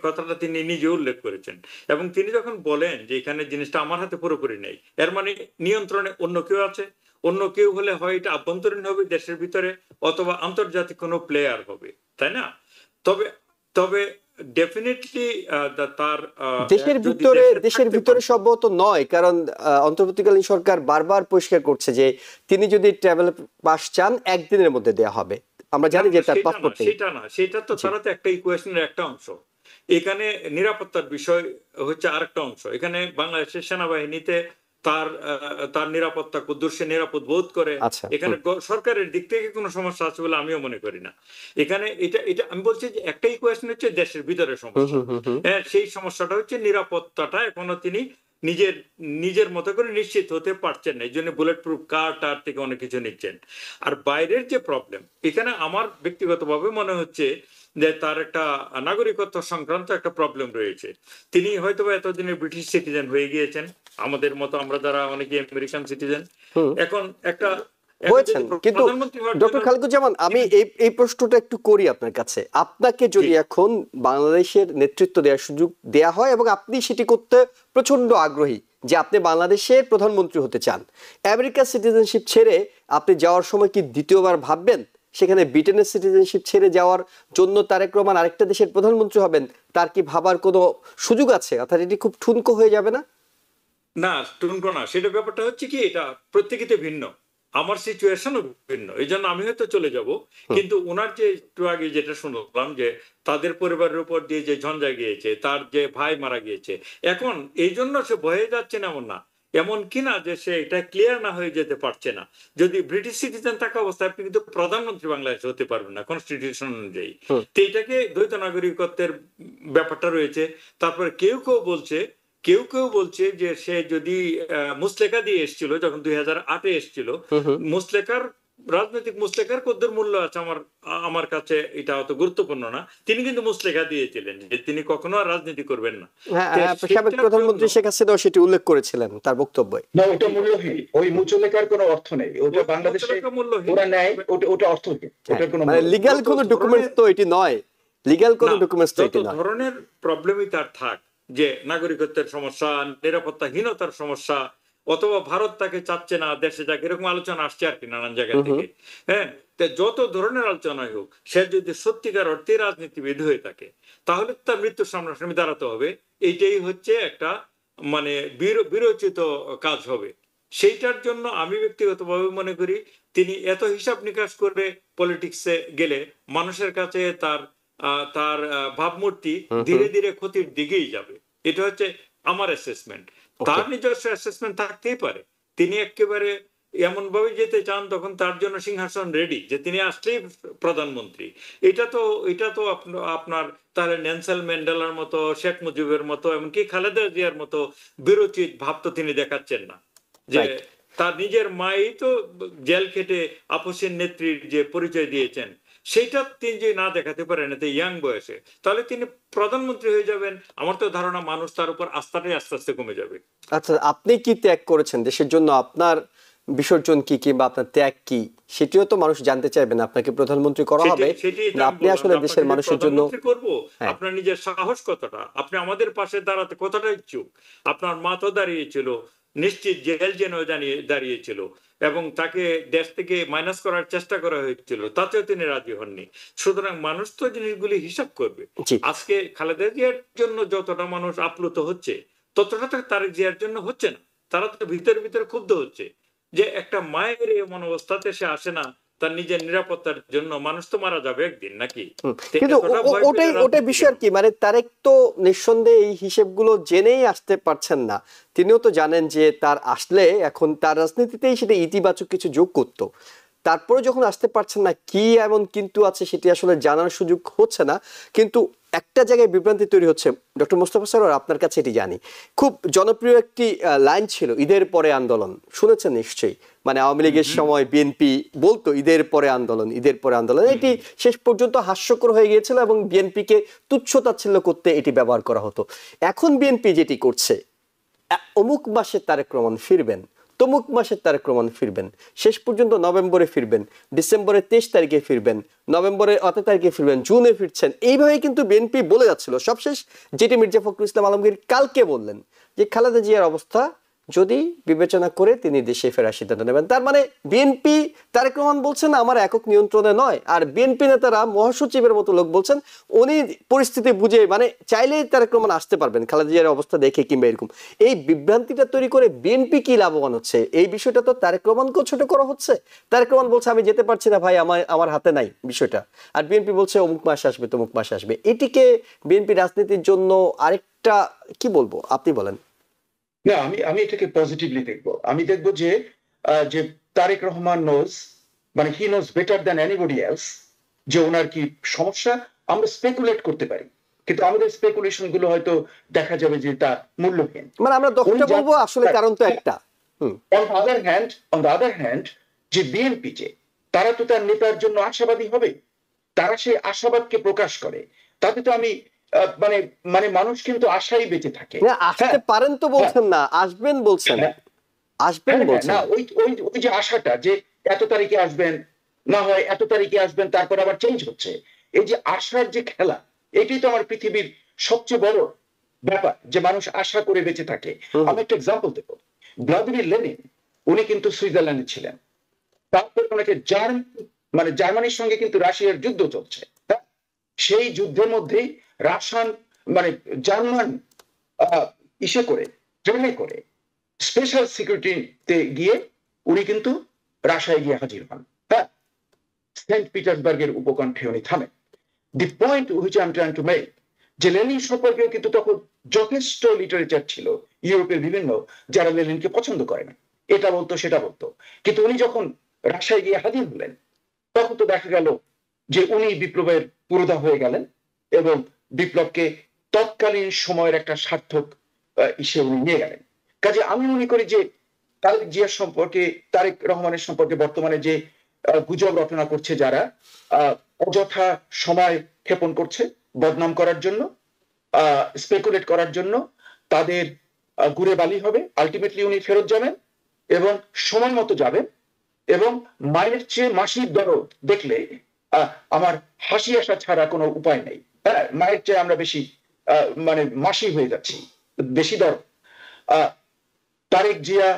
কথাটা তিনি নিজে উল্লেখ করেছেন। এবং তিনি যখন বলেন যে এখানে জিনিসটা আমার হাতে পুরোপুরি নেই, এর মানে নিয়ন্ত্রণে অন্য কেউ আছে। অন্য কেউ হলে হয় এটা আভ্যন্তরীণ হবে দেশের ভিতরে, অথবা আন্তর্জাতিক কোনো প্লেয়ার হবে, তাই না? তবে তবে ডেফিনেটলি তার দেশের ভিতরে সম্ভবত নয়, কারণ অন্তর্বর্তীকালীন সরকার বারবার পরিষ্কার করছে যে তিনি যদি ট্রাভেল পাস চান একদিনের মধ্যে দেয়া হবে। আমরা জানি যে তার পাসপোর্ট নেই। সেটা তো তারা তো একটা ইকুয়েশনের একটা অংশ। এখানে নিরাপত্তার বিষয় হচ্ছে আরেকটা অংশ। এখানে বাংলাদেশের সেনাবাহিনীতে তার নিরাপত্তা কদ্দূর সে নিরাপদ বোধ করে, এখানে সরকারের দিক থেকে কোনো সমস্যা আছে বলে আমিও মনে করি না। এখানে এটা আমি বলছি যে একটা ইকুয়েশন হচ্ছে দেশের ভিতরে সমস্যা, হ্যাঁ, সেই সমস্যাটা হচ্ছে নিরাপত্তাটা এখনো তিনি নিজের মতো করে নিশ্চিত হতে পারছেন না, এই জন্য বুলেট প্রুফ কার টার থেকে অনেক কিছু নিচ্ছেন। আর বাইরের যে প্রবলেম, এখানে আমার ব্যক্তিগতভাবে মনে হচ্ছে যে তার একটা নাগরিকত্ব সংক্রান্ত একটা প্রবলেম রয়েছে। তিনি হয়তো এতদিনের ব্রিটিশ সিটিজেন হয়ে গিয়েছেন, আমাদের মতো আমরা যারা অনেকে আমেরিকান সিটিজেন, এখন একটা হয়েছেন। কিন্তু ডক্টর খালেকুজ্জামান, আমি এই প্রশ্নটা একটু করি আপনার কাছে। আপনাকে যদি এখন বাংলাদেশের নেতৃত্ব দেওয়ার সুযোগ দেয়া হয় এবং আপনি সেটি করতে প্রচন্ড আগ্রহী, যে আপনি বাংলাদেশের প্রধানমন্ত্রী হতে চান, আমেরিকার সিটিজেনশিপ ছেড়ে আপনি যাওয়ার সময় কি দ্বিতীয়বার ভাববেন? সেখানে ব্রিটেনের সিটিজেনশিপ ছেড়ে যাওয়ার জন্য তারেক রহমান আরেকটা দেশের প্রধানমন্ত্রী হবেন, তার কি ভাবার কোনো সুযোগ আছে? অর্থাৎ এটি খুব ঠুনকো হয়ে যাবে না? না, ঠুনকো না। সেটা ব্যাপারটা হচ্ছে কি, এটা প্রত্যেকেতে ভিন্ন, আমার সিচুয়েশনও ভিন্ন, এই জন্য আমি হয়তো চলে যাব। কিন্তু ওনার যে একটু আগে যেটা শুনলাম যে তাদের পরিবারের উপর দিয়ে যে ঝঞ্ঝা গিয়েছে, তার যে ভাই মারা গিয়েছে, এখন এই জন্য সে ভয়ে যাচ্ছে না এমন না, এমন কিনা যে সে এটা ক্লিয়ার না হয়ে যেতে পারছে না। যদি ব্রিটিশ সিটিজেন থাকা অবস্থায় আপনি কিন্তু প্রধানমন্ত্রী বাংলাদেশে হতে পারবেন না কনস্টিটিউশন অনুযায়ী। তো এটাকে দ্বৈত নাগরিকত্বের ব্যাপারটা রয়েছে। তারপরে কেউ কেউ বলছে যে সে যদি মুসলেকা দিয়ে এসেছিল, যখন 2008-এ এসেছিল, রাজনৈতিক মুসলেকার কদ্দুর মূল্য আছে আমার কাছে এটা অত গুরুত্বপূর্ণ না। তিনি কিন্তু মুসলেকা দিয়েছিলেন যে তিনি কখনো আর রাজনীতি করবেন না। সাবেক প্রধানমন্ত্রী শেখ হাসিনা সেটি উল্লেখ করেছিলেন তার বক্তব্যে। না, ওটা মূল্যহীন, ওই মুচলেকার কোনো অর্থ নেই, ওটা বাংলাদেশে ওরা নেয়, ওটা অর্থহীন, ওটার কোনো লিগ্যাল কোনো ডকুমেন্টস তো এটি নয়, লিগ্যাল কোনো ডকুমেন্টস তো এটি নয়। ধরনের প্রবলেমই তার থাক, যে নাগরিকত্বের সমস্যা, নিরাপত্তাহীনতার সমস্যা, অথবা ভারত তাকে চাচ্ছে না দেশে যাক, এরকম আলোচনা আসছে আর কি নানান জায়গা থেকে। হ্যাঁ, যত ধরনের আলোচনাই হোক, সে যদি সত্যিকার অর্থে রাজনীতিবিদ হয়ে থাকে, তাহলে তার মৃত্যুর সামনাসামনি দাঁড়াতে হবে। এইটাই হচ্ছে একটা মানে বিরোচিত কাজ হবে। সেইটার জন্য আমি ব্যক্তিগতভাবে মনে করি তিনি এত হিসাব নিকাশ করে পলিটিক্সে গেলে মানুষের কাছে তার ভাবমূর্তি হুম হুম। ধীরে ধীরে ক্ষতির দিকেই যাবে। এটা হচ্ছে আমার অ্যাসেসমেন্ট। ওকে। তার নিজস্ব অ্যাসেসমেন্ট থাকতেই পারে, তিনি একেবারে এমন ভাবে যেতে চান তখন তার জন্য সিংহাসন রেডি, যে তিনি আসলেই প্রধানমন্ত্রী। এটা তো আপনার তাহলে নেলসন ম্যান্ডেলার মতো, শেখ মুজিবের মতো, এমনকি খালেদা জিয়ার মতো বিরোচিত ভাব তো তিনি দেখাচ্ছেন না। যে রাইট। তার নিজের মাই তো জেল খেটে আপসের নেত্রীর যে পরিচয় দিয়েছেন, সেইটা তিনি যে না দেখাতে পারেন এতে ইয়াং বয়সে, তাহলে তিনি প্রধানমন্ত্রী হয়ে যাবেন। আমার তো ধারণা মানুষ তার উপর আস্থাটাই আস্তে আস্তে কমে যাবে। আচ্ছা, আপনি কি ত্যাগ করেছেন দেশের জন্য? আপনার বিসর্জন কি কিংবা আপনার ত্যাগ কি সেটিও তো মানুষ জানতে চাইবেন। আপনাকে প্রধানমন্ত্রী করা হবে সেটাই তো না, আমি আপনি বললাম আসলে যে দেশের আপনাকে যে মানুষের জন্য? প্রধানমন্ত্রী করব, হ্যাঁ। আপনার নিজের সাহস কতটা, আপনি আমাদের পাশে দাঁড়াতে কতটা ইচ্ছুক। আপনার মা তো দাঁড়িয়েছিল, নিশ্চিত জেল যেন দাঁড়িয়েছিল, এবং তাকে দেশ থেকে মাইনাস করার চেষ্টা করা হয়েছিল, তাতেও তিনি রাজি হননি। সুতরাং মানুষ তো জিনিসগুলি হিসাব করবে। জি। আজকে খালেদা জিয়ার জন্য যতটা মানুষ আপ্লুত হচ্ছে, ততটা তো তারেক জিয়ার জন্য হচ্ছে না। তারা তো ভিতরে ভিতরে ক্ষুব্ধ হচ্ছে যে একটা মায়ের এমন অবস্থাতে সে আসে না তার নিজের নিরাপত্তার জন্য। মানুষ তো মারা যাবে একদিন, নাকি? তো কিন্তু এতটা ভয় পেলে ওটাই রাজনীতি বিষয় আর কেন? কি, মানে তারেক তো নিঃসন্দেহে এই হিসেবগুলো জেনেই আসতে পারছেন না। তিনিও তো জানেন যে তার আসলে এখন তার রাজনীতিতেই সেটা ইতিবাচক কিছু যোগ করতো। তারপরে যখন আসতে পারছেন না, কি এমন কিন্তু আছে সেটি আসলে জানার সুযোগ হচ্ছে না। কিন্তু একটা জায়গায় বিভ্রান্তি তৈরি হচ্ছে ডক্টর মোস্তফা সরোয়ার, আপনার কাছে এটি জানি। খুব জনপ্রিয় একটি লাইন ছিল, ঈদের পরে আন্দোলন, শুনেছেন নিশ্চয়ই। মানে আওয়ামী লীগের সময় বিএনপি বলতো ঈদের পরে আন্দোলন, ঈদের পরে আন্দোলন। এটি শেষ পর্যন্ত হাস্যকর হয়ে গিয়েছিল এবং বিএনপিকে তুচ্ছ-তাচ্ছিল্য করতে এটি ব্যবহার করা হতো। এখন বিএনপি যেটি করছে, অমুক মাসে তারেক রহমান ফিরবেন, তমুক মাসে তারেক রহমান ফিরবেন, শেষ পর্যন্ত নভেম্বরে ফিরবেন, ডিসেম্বরের 23 তারিখে ফিরবেন, নভেম্বরের 8 তারিখে ফিরবেন, জুনে ফিরছেন। এইভাবে কিন্তু বিএনপি বলে যাচ্ছিল। সবশেষ যেটি মির্জা ফখরুল ইসলাম আলমগীর কালকে বললেন যে খালেদা জিয়ার অবস্থা যদি বিবেচনা করে তিনি দেশে ফেরার সিদ্ধান্ত নেবেন। তার মানে বিএনপি, তারেক রহমান বলছেন আমার একক নিয়ন্ত্রণে নয়, আর বিএনপি নেতারা মহাসচিবের মতো লোক বলছেন উনি পরিস্থিতি বুঝে, মানে চাইলেই তারেক রহমান আসতে পারবেন খালেদা জিয়ার অবস্থা দেখে কিংবা এরকম। এই বিভ্রান্তিটা তৈরি করে বিএনপি কি লাভবান হচ্ছে? এই বিষয়টা তো তারেক রহমানকেও ছোট করা হচ্ছে। তারেক রহমান বলছে আমি যেতে পারছি না ভাই, আমার হাতে নাই বিষয়টা, আর বিএনপি বলছে অমুক মাস আসবে, তমুক মাস আসবে। এটিকে বিএনপি রাজনীতির জন্য আরেকটা কি বলবো, আপনি বলেন। না, আমি এটাকে পজিটিভলি দেখবো। আমি দেখবো যে যে তারেক রহমান নোজ, মানে he knows better than anybody else যে ওনার কি সমস্যা। আমরা স্পেকুলেট করতে পারি, কিন্তু আমাদের স্পেকুলেশন গুলো হয়তো দেখা যাবে যে তা মূল্যহীন। মানে আমরা দশটা বলবো, আসলে কারণ তো একটা। অন দ্য আদার হ্যান্ড যে বিএনপি যে তারা তো তার নেতার জন্য আশাবাদী হবে, তারা সেই আশাবাদকে প্রকাশ করে। তাতে তো আমি মানে মানে মানুষ কিন্তু আশাই বেঁচে থাকে। না আসতে পারেন তো বলছেন না, আসবেন বলছেন, আসবেন বলছেন। না, ওই ওই ওই যে আশাটা যে এত তারিখে আসবেন, না হয় এত তারিখে আসবেন, তারপর আবার চেঞ্জ হচ্ছে। এই যে আশার যে খেলা, এটাই তো আমার পৃথিবীর সবচেয়ে বড় ব্যাপার, যে মানুষ আশা করে বেঁচে থাকে। আমি একটা এক্সাম্পল দেব। ভ্লাদিমির লেনিন, উনি কিন্তু সুইজারল্যান্ডে ছিলেন। তারপর ওনাকে মানে জার্মানির সঙ্গে কিন্তু রাশিয়ার যুদ্ধ চলছে। সেই যুদ্ধের মধ্যেই রাশিয়ান মানে জার্মান ইসে করে, ট্রেনে করে স্পেশাল সিকিউরিটিতে গিয়ে উনি কিন্তু রাশিয়ায় গিয়ে হাজির হন। হ্যাঁ, সেন্ট পিটার্সবার্গের উপকণ্ঠে উনি থামেন। The point which I am trying to make, যে লেনিন সম্পর্কেও কিন্তু তখন যথেষ্ট লিটারেচার ছিল ইউরোপের বিভিন্ন, যারা লেনিনকে পছন্দ করে না, এটা বলতো সেটা বলতো। কিন্তু উনি যখন রাশিয়ায় গিয়ে হাজির হলেন, তখন তো দেখা গেল যে উনি বিপ্লবের পুরোধা হয়ে গেলেন এবং বিপ্লবকে তৎকালীন সময়ের একটা সার্থক ইসে উনি নিয়ে গেলেন। কাজে আমি মনে করি যে তারেক জিয়ার সম্পর্কে, তারেক রহমানের সম্পর্কে বর্তমানে যে গুজব রচনা করছে যারা, অযথা সময় ক্ষেপণ করছে বদনাম করার জন্য, স্পেকুলেট করার জন্য, তাদের ঘুরে বালি হবে। আলটিমেটলি উনি ফেরত যাবেন এবং সময় মতো যাবেন, এবং মায়ের চেয়ে মাসির দরদ দেখলে আমার হাসি আসা ছাড়া কোনো উপায় নেই। হ্যাঁ, মায়ের চেয়ে আমরা বেশি মানে মাসি হয়ে যাচ্ছি, বেশি দরদ। তারেক জিয়া,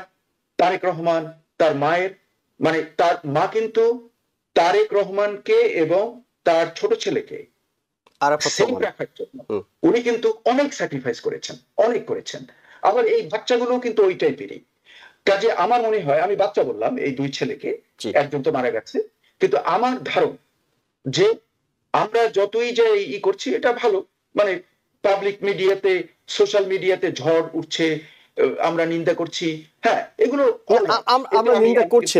তারেক রহমান, তার মায়ের, মানে তার মা কিন্তু তারেক রহমানকে এবং তার ছোট ছেলেকে আরাফাত সেফ রহমান। রাখার জন্য উনি কিন্তু অনেক স্যাক্রিফাইস করেছেন, অনেক করেছেন। আবার এই বাচ্চাগুলো কিন্তু ওই টাইপেরই। কাজে আমার মনে হয়, আমি বাচ্চা বললাম এই দুই ছেলেকে, জি। একজন তো মারা গেছে, কিন্তু আমার ধারণা যে আমরা যতই যে করছি এটা ভালো, মানে পাবলিক মিডিয়াতে, সোশ্যাল মিডিয়াতে ঝড় উঠছে, আমরা নিন্দা করছি, হ্যাঁ এগুলো আমরা নিন্দা করছি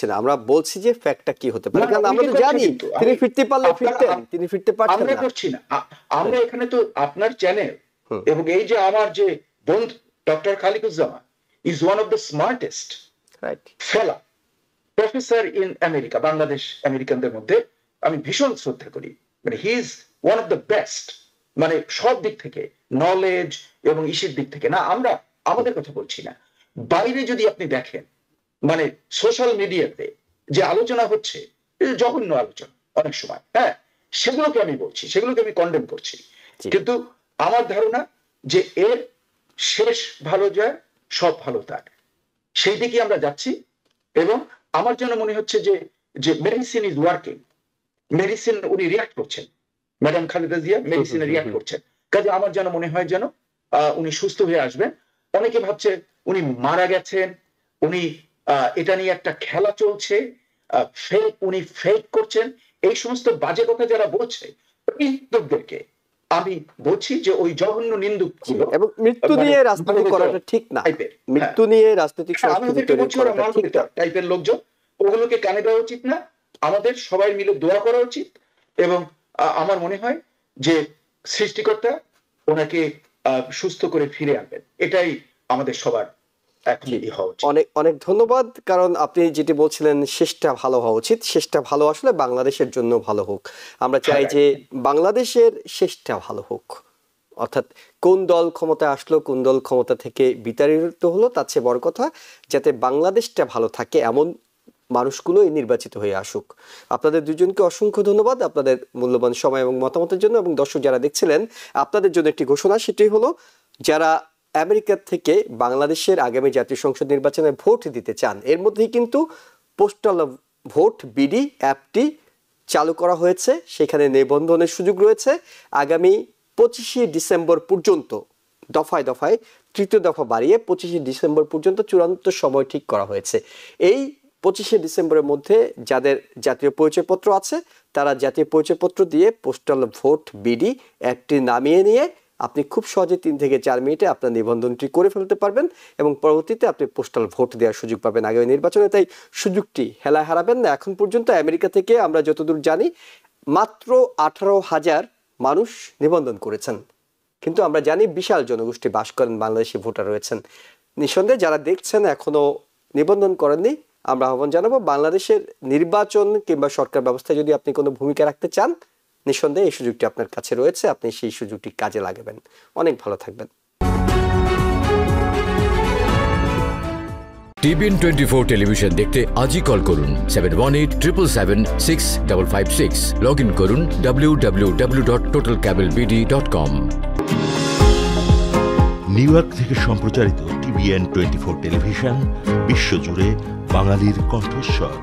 না, আমরা বলছি যে ফ্যাক্টটা কি হতে পারে, কারণ আমরা তো জানি তিনি ফিরতে পারলে ফিরতেন, তিনি ফিরতে পারছেন আমরা না। করছি না, আমরা এখানে তো আপনার চ্যানেল এবং এই যে আমার যে বন্ধু doctor Khaliquzzaman is one of the smartest right ফেলা প্রফেসর ইন আমেরিকা, বাংলাদেশ আমেরিকানদের মধ্যে আমি ভীষণ শ্রদ্ধা করি, মানে he is one of the best, মানে সব দিক থেকে, নলেজ এবং ইসের দিক থেকে। না, আমরা আমাদের কথা বলছি না, বাইরে যদি আপনি দেখেন, মানে সোশ্যাল মিডিয়াতে যে আলোচনা হচ্ছে, জঘন্য আলোচনা অনেক সময়, হ্যাঁ সেগুলোকে আমি বলছি, সেগুলোকে আমি কন্ডেম করছি, কিন্তু আমার ধারণা যে এর শেষ ভালো যায়, সব ভালো তার, সেই দিকে আমরা যাচ্ছি। এবং আমার জন্য মনে হচ্ছে যে যে মেডিসিন ইজ ওয়ার্কিং, মেডিসিন উনি রিয়াক্ট করছেন, ম্যাডাম খালেদা জিয়া মেডিসিনে রিয়াক্ট করছেন, কাজে আমার যেন মনে হয় যেন উনি সুস্থ হয়ে আসবেন। অনেকে ভাবছে উনি মারা গেছেন, উনি এটা নিয়ে একটা খেলা চলছে, উনি ফেক করছেন, এই সমস্ত বাজে কথা যারা বলছে নিন্দুকদেরকে আমি বলছি যে ওই জঘন্য নিন্দুক এবং মৃত্যু নিয়ে রাজনীতি করাটা ঠিক না, মৃত্যু নিয়ে রাজনৈতিক সংস্কৃতি তৈরি করাটা ঠিক না, টাইপের লোকজন, ওগুলোকে কানে দেওয়া উচিত না, আমাদের সবাই মিলে দোয়া করা উচিত। এবং আমার মনে হয় যে সৃষ্টিকর্তা ওনাকে সুস্থ করে ফিরে আনবেন, এটাই আমাদের সবার অনেক অনেক ধন্যবাদ। কারণ আপনি যেটি বলছিলেন শেষটা ভালো হওয়া উচিত, শেষটা ভালো আসলে বাংলাদেশের জন্য ভালো হোক, আমরা চাই যে বাংলাদেশের শেষটা ভালো হোক, অর্থাৎ কোন দল ক্ষমতায় আসলো, কোন দল ক্ষমতা থেকে বিতাড়িত হলো, তার চেয়ে বড় কথা যাতে বাংলাদেশটা ভালো থাকে এমন মানুষগুলোই নির্বাচিত হয়ে আসুক। আপনাদের দুজনকে অসংখ্য ধন্যবাদ আপনাদের মূল্যবান সময় এবং মতামতের জন্য। এবং দর্শক যারা দেখছিলেন, আপনাদের জন্য একটি ঘোষণা, সেটি হলো যারা আমেরিকা থেকে বাংলাদেশের আগামী জাতীয় সংসদ নির্বাচনে ভোট দিতে চান, এর মধ্যেই কিন্তু পোস্টাল ভোট বিডি অ্যাপটি চালু করা হয়েছে, সেখানে নিবন্ধনের সুযোগ রয়েছে। আগামী 25শে ডিসেম্বর পর্যন্ত দফায় দফায়, তৃতীয় দফা বাড়িয়ে 25শে ডিসেম্বর পর্যন্ত চূড়ান্ত সময় ঠিক করা হয়েছে। এই 25শে ডিসেম্বরের মধ্যে যাদের জাতীয় পরিচয়পত্র আছে তারা জাতীয় পরিচয়পত্র দিয়ে পোস্টাল ভোট বিডি অ্যাপটি নামিয়ে নিয়ে আপনি খুব সহজে 3 থেকে 4 মিনিটে আপনার নিবন্ধনটি করে ফেলতে পারবেন এবং পরবর্তীতে আপনি পোস্টাল ভোট দেওয়ার সুযোগ পাবেন আগামী নির্বাচনে। তাই সুযোগটি হেলায় হারাবেন না। এখন পর্যন্ত আমেরিকা থেকে আমরা যতদূর জানি মাত্র 18,000 মানুষ নিবন্ধন করেছেন, কিন্তু আমরা জানি বিশাল জনগোষ্ঠী বাস করেন, বাংলাদেশি ভোটার রয়েছেন। নিঃসন্দেহে যারা দেখছেন এখনো নিবন্ধন করেননি, আমরা আহ্বান জানাবো বাংলাদেশের নির্বাচন কিংবা সরকার ব্যবস্থায় যদি আপনি কোনো ভূমিকা রাখতে চান, নিঃসন্দেহে এই সুযোগটি আপনার কাছে রয়েছে, আপনি সেই সুযোগটি কাজে লাগাবেন। অনেক ভালো থাকবেন। টিভিএন 24 টেলিভিশন দেখতে আজই কল করুন 7187776556, লগ ইন করুন www.totalcablebd.com। নিউ ইয়র্ক থেকে সম্প্রচারিত টিভিএন 24 টেলিভিশন বিশ্বজুড়ে বাঙালির কণ্ঠস্বর।